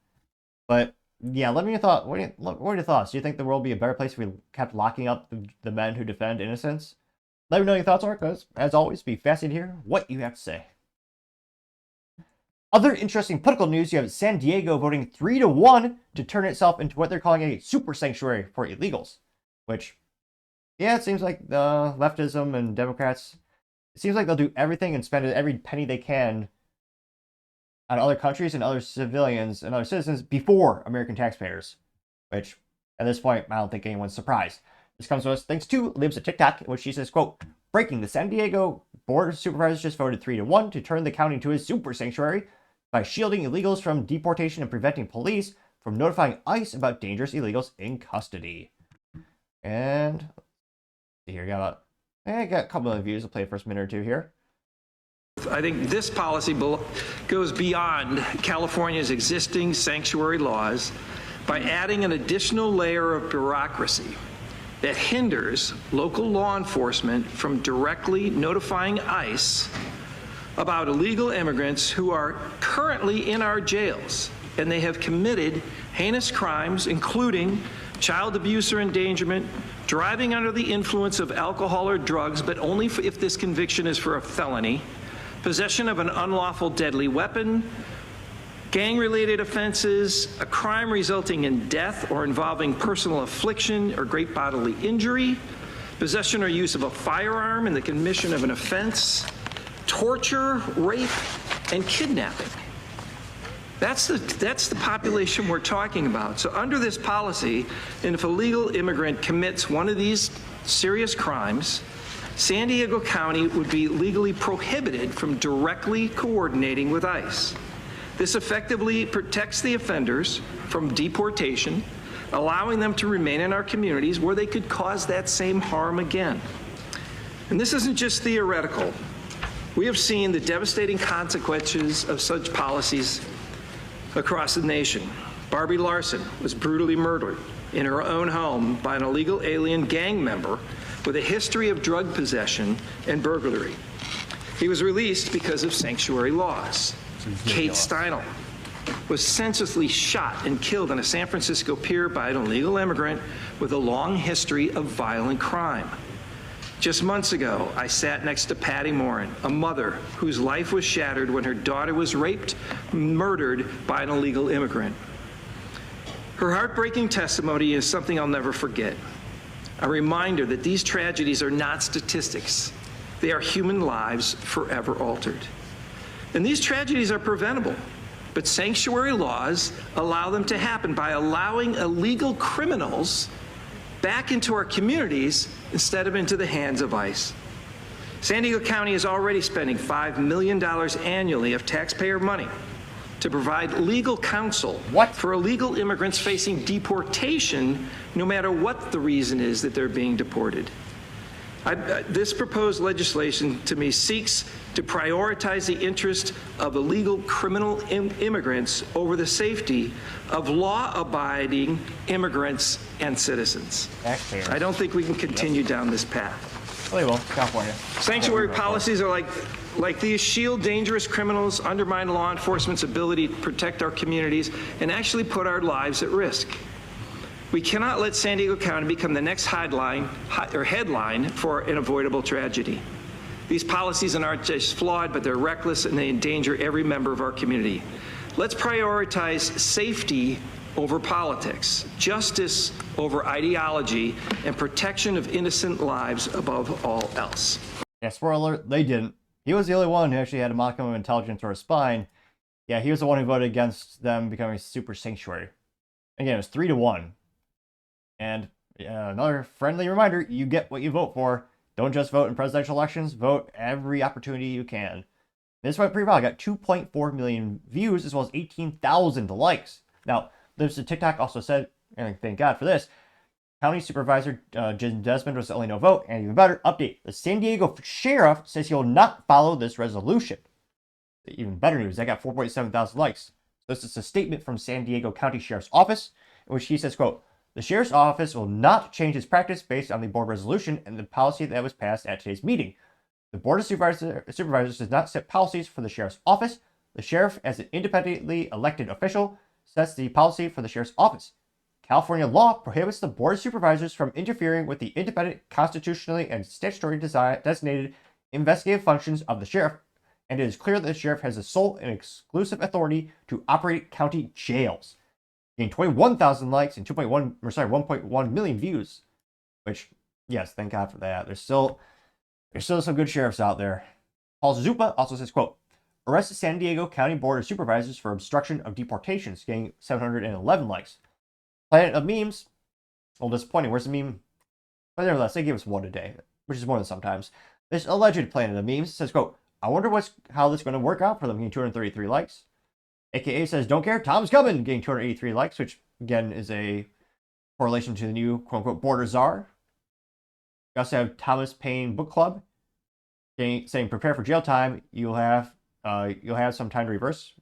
But yeah, let me know your thought. What are your thoughts? Do you think the world would be a better place if we kept locking up the men who defend innocence? Let me know your thoughts are, because as always, be fascinated to hear what you have to say. Other interesting political news, you have San Diego voting 3-1 to turn itself into what they're calling a super sanctuary for illegals. Which, yeah, it seems like the leftism and Democrats, it seems like they'll do everything and spend every penny they can on other countries and other civilians and other citizens before American taxpayers. Which, at this point, I don't think anyone's surprised. This comes to us thanks to Libs of TikTok, in which she says, quote, breaking, the San Diego Board of Supervisors just voted 3-1 to turn the county into a super sanctuary by shielding illegals from deportation and preventing police from notifying ICE about dangerous illegals in custody. And here, got a couple of views. I'll play the first minute or two here. I think this policy goes beyond California's existing sanctuary laws by adding an additional layer of bureaucracy that hinders local law enforcement from directly notifying ICE about illegal immigrants who are currently in our jails, and they have committed heinous crimes, including child abuse or endangerment, driving under the influence of alcohol or drugs, but only if this conviction is for a felony, possession of an unlawful deadly weapon, gang-related offenses, a crime resulting in death or involving personal affliction or great bodily injury, possession or use of a firearm in the commission of an offense, torture, rape, and kidnapping. That's the population we're talking about. So under this policy, and if a legal immigrant commits one of these serious crimes, San Diego County would be legally prohibited from directly coordinating with ICE. This effectively protects the offenders from deportation, allowing them to remain in our communities where they could cause that same harm again. And this isn't just theoretical. We have seen the devastating consequences of such policies across the nation. Barbie Larson was brutally murdered in her own home by an illegal alien gang member with a history of drug possession and burglary. He was released because of sanctuary laws. Kate Steinle was senselessly shot and killed on a San Francisco pier by an illegal immigrant with a long history of violent crime. Just months ago, I sat next to Patty Morin, a mother whose life was shattered when her daughter was raped, murdered by an illegal immigrant. Her heartbreaking testimony is something I'll never forget. A reminder that these tragedies are not statistics. They are human lives forever altered. And these tragedies are preventable, but sanctuary laws allow them to happen by allowing illegal criminals back into our communities instead of into the hands of ICE. San Diego County is already spending $5 million annually of taxpayer money to provide legal counsel for illegal immigrants facing deportation, no matter what the reason is that they're being deported. This proposed legislation, to me, seeks to prioritize the interest of illegal criminal immigrants over the safety of law-abiding immigrants and citizens. I don't think we can continue down this path. Well, they will. California. Sanctuary policies are like these shield dangerous criminals, undermine law enforcement's ability to protect our communities, and actually put our lives at risk. We cannot let San Diego County become the next headline for an avoidable tragedy. These policies aren't just flawed, but they're reckless and they endanger every member of our community. Let's prioritize safety over politics, justice over ideology, and protection of innocent lives above all else. Yeah, spoiler alert, they didn't. He was the only one who actually had a modicum of intelligence or a spine. Yeah, he was the one who voted against them becoming a super sanctuary. Again, it was 3-1. And another friendly reminder, you get what you vote for. Don't just vote in presidential elections, vote every opportunity you can. This went pretty well. I got 2.4 million views as well as 18,000 likes. Now, Leftist TikTok also said, and thank God for this, County Supervisor Jim Desmond was the only no vote, and even better, update. The San Diego Sheriff says he will not follow this resolution. Even better news, I got 4.7 thousand likes. So this is a statement from San Diego County Sheriff's Office, in which he says, quote, the Sheriff's Office will not change its practice based on the board resolution and the policy that was passed at today's meeting. The Board of Supervisors does not set policies for the Sheriff's Office. The Sheriff, as an independently elected official, sets the policy for the Sheriff's Office. California law prohibits the Board of Supervisors from interfering with the independent, constitutionally and statutorily designated investigative functions of the Sheriff, and it is clear that the Sheriff has the sole and exclusive authority to operate county jails. Gained 21,000 likes and 1.1 million views, which, yes, thank God for that. There's still some good sheriffs out there. Paul Zupa also says, quote, arrest the San Diego County Board of Supervisors for obstruction of deportations, getting 711 likes. Planet of Memes, a little disappointing. Where's the meme? But nevertheless, they give us one a day, which is more than sometimes. This alleged Planet of Memes says, quote, I wonder how this is going to work out for them, getting 233 likes. AKA says, don't care, Tom's coming, getting 283 likes, which again is a correlation to the new quote-unquote border czar. We also have Thomas Paine Book Club saying, prepare for jail time, you'll have some time to reverse.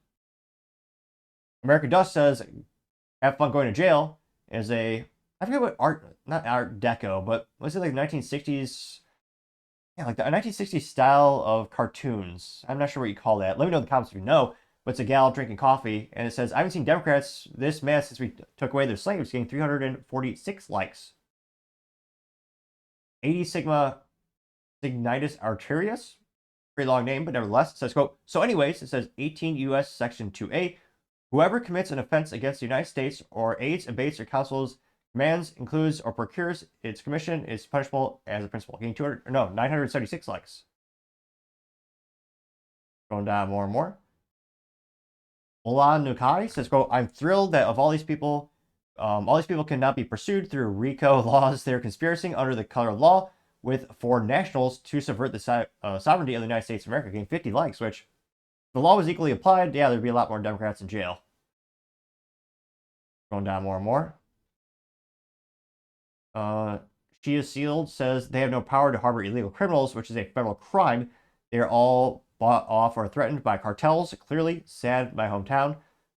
American Dust says, have fun going to jail, is I forget what not Art Deco, but was it like 1960s? Yeah, like the 1960s style of cartoons. I'm not sure what you call that. Let me know in the comments if you know. But it's a gal drinking coffee, and it says, I haven't seen Democrats this mad since we took away their slaves, getting 346 likes. 80 Sigma Signitus Arterius, pretty long name, but nevertheless, it says, quote, so anyways, it says 18 U.S. Section 2A, whoever commits an offense against the United States or aids, abates, or counsels, commands, includes, or procures its commission is punishable as a principal. Getting 976 likes. Going down more and more. Milan Nukai says, quote, I'm thrilled that of all these people cannot be pursued through RICO laws. They're conspiring under the color of law with foreign nationals to subvert the sovereignty of the United States of America, getting 50 likes, which if the law was equally applied, yeah, there'd be a lot more Democrats in jail. Going down more and more. Shia Sealed says they have no power to harbor illegal criminals, which is a federal crime. They are all bought off or threatened by cartels. Clearly, sad my hometown,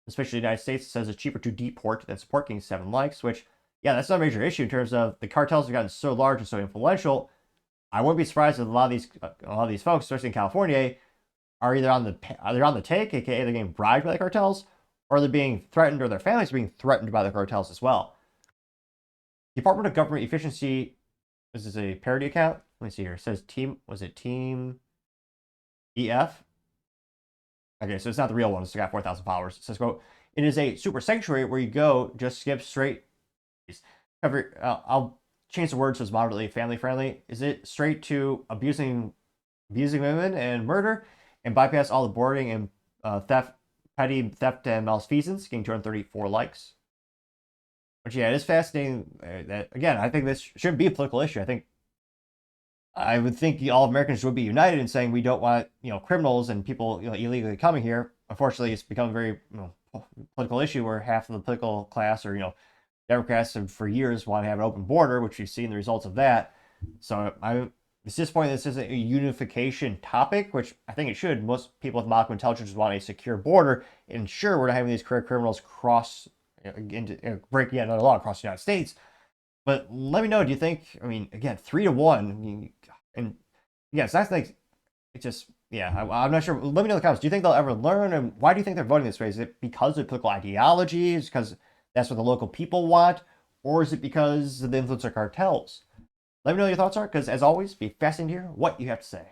especially the United States, says it's cheaper to deport than support, getting 7 likes, which, yeah, that's not a major issue in terms of the cartels have gotten so large and so influential. I wouldn't be surprised if a lot of these folks, especially in California, are either on the take, aka they're getting bribed by the cartels, or they're being threatened, or their families are being threatened by the cartels as well. Department of Government Efficiency, this is a parody account. Let me see here. It says Team EF? Okay, so it's not the real one. It's got 4,000 followers. It says, quote, it is a super sanctuary where you go, just skip straight. I'll change the word so it's moderately family friendly. Is it straight to abusing women and murder and bypass all the boarding and petty theft and malfeasance, getting 234 likes? But yeah, it is fascinating that, again, I think this shouldn't be a political issue. I would think all Americans would be united in saying we don't want, criminals and people, illegally coming here. Unfortunately, it's become a very, political issue where half of the political class or, Democrats have for years want to have an open border, which we've seen the results of that. So it's disappointing this isn't a unification topic, which I think it should. Most people with modicum intelligence want a secure border. And sure, we're not having these career criminals break yet another law across the United States. But let me know, do you think, again, 3-1, And yes, that's like, it's just, yeah, I'm not sure. Let me know in the comments. Do you think they'll ever learn? And why do you think they're voting this way? Is it because of political ideology? Is it because that's what the local people want? Or is it because of the influencer cartels? Let me know what your thoughts are, because as always, be fascinating to hear what you have to say.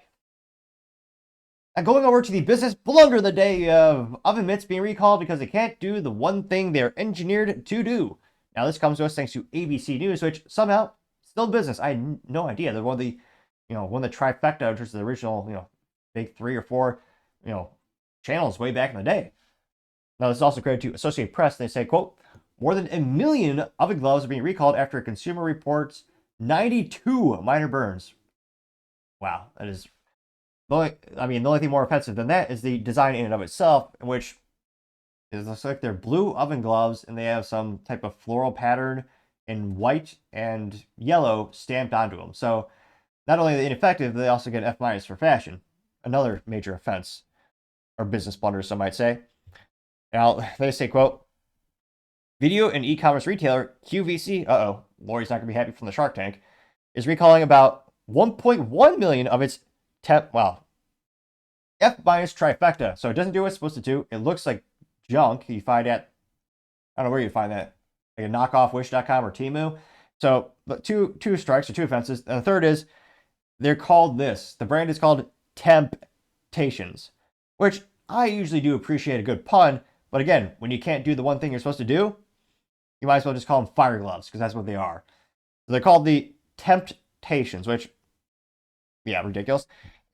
And going over to the business blunder of the day of oven mitts being recalled because they can't do the one thing they're engineered to do. Now, this comes to us thanks to ABC News, which somehow still business. I had no idea. They're one of the, one of the trifecta, which is the original, big 3 or 4, channels way back in the day. Now, this is also credited to Associated Press. They say, quote, more than 1 million oven gloves are being recalled after a consumer reports 92 minor burns. Wow, that is... the only thing more offensive than that is the design in and of itself, in which it looks like they're blue oven gloves, and they have some type of floral pattern in white and yellow stamped onto them. So, not only are they ineffective, they also get an F- for fashion. Another major offense, or business blunder, some might say. Now, they say, quote, video and e-commerce retailer QVC, Lori's not going to be happy from the Shark Tank, is recalling about 1.1 million of its F- trifecta. So it doesn't do what it's supposed to do. It looks like junk you find at, I don't know where you find that, like a knockoff wish.com or Temu. So two strikes or 2 offenses. And the third is, they're called this. The brand is called Temptations, which I usually do appreciate a good pun. But again, when you can't do the one thing you're supposed to do, you might as well just call them fire gloves, because that's what they are. So they're called the Temptations, which, yeah, ridiculous,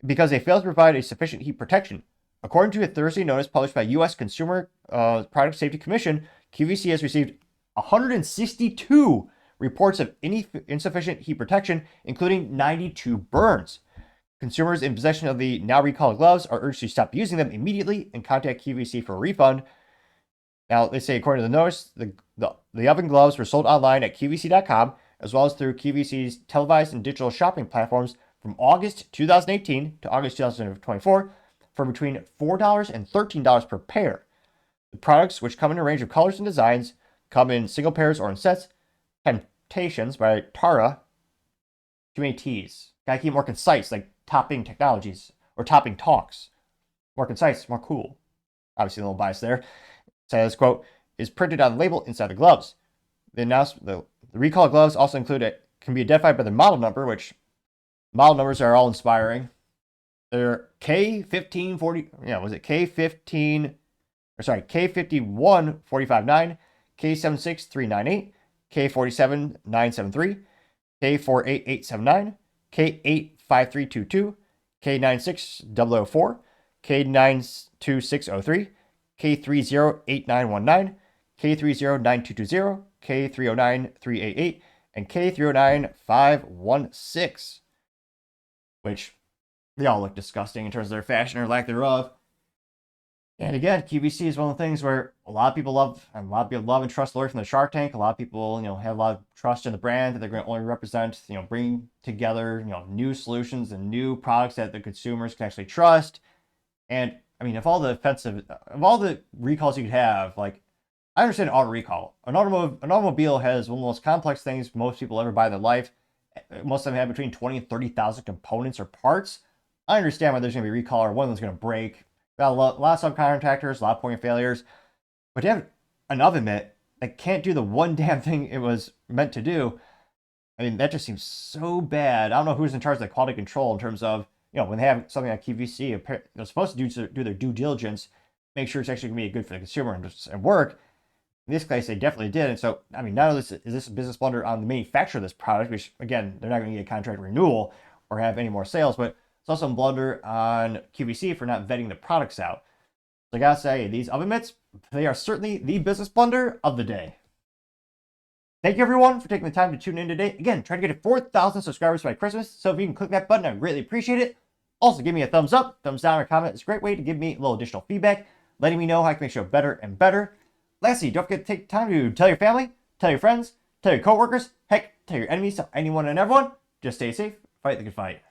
because they fail to provide a sufficient heat protection. According to a Thursday notice published by U.S. Consumer Product Safety Commission, QVC has received 162 reports of insufficient heat protection, including 92 burns. Consumers in possession of the now recalled gloves are urged to stop using them immediately and contact QVC for a refund. Now, they say, according to the notice, the oven gloves were sold online at QVC.com, as well as through QVC's televised and digital shopping platforms from August 2018 to August 2024 for between $4 and $13 per pair. The products, which come in a range of colors and designs, come in single pairs or in sets. Temptations by Tara. Too many T's. Gotta keep it more concise, like Topping Technologies or Topping Talks. More concise, more cool. Obviously, a little bias there. Says, quote, is printed on the label inside the gloves. The recall gloves also can be identified by the model number, which model numbers are all inspiring. They're K1540, was it K15, or sorry, K51459, K76398, K47973, K48879, K85322, K96004, K92603, K308919, K309220, K309388, and K309516, which they all look disgusting in terms of their fashion or lack thereof. And again, QVC is one of the things where a lot of people love, and a lot of people love and trust Lori from the Shark Tank. A lot of people, have a lot of trust in the brand that they're going to only represent, bring together, new solutions and new products that the consumers can actually trust. And of all the recalls you could have, like, I understand auto recall. An automobile has one of the most complex things most people ever buy in their life. Most of them have between 20 and 30,000 components or parts. I understand why there's going to be a recall or one of them's going to break. Got a lot of subcontractors, a lot of point of failures. But to have an oven mitt that can't do the one damn thing it was meant to do, that just seems so bad. I don't know who's in charge of the quality control in terms of, when they have something like QVC, they're supposed to do their due diligence, make sure it's actually going to be good for the consumer and work. In this case, they definitely did. And so, not only is this a business blunder on the manufacturer of this product, which, again, they're not going to get a contract renewal or have any more sales, but it's also a blunder on QVC for not vetting the products out. So I gotta say, these oven mitts, they are certainly the business blunder of the day. Thank you, everyone, for taking the time to tune in today. Again, trying to get to 4,000 subscribers by Christmas, so if you can click that button, I'd greatly appreciate it. Also, give me a thumbs up, thumbs down, or comment. It's a great way to give me a little additional feedback, letting me know how I can make the show better and better. Lastly, don't forget to take time to tell your family, tell your friends, tell your coworkers, heck, tell your enemies, tell anyone and everyone. Just stay safe, fight the good fight.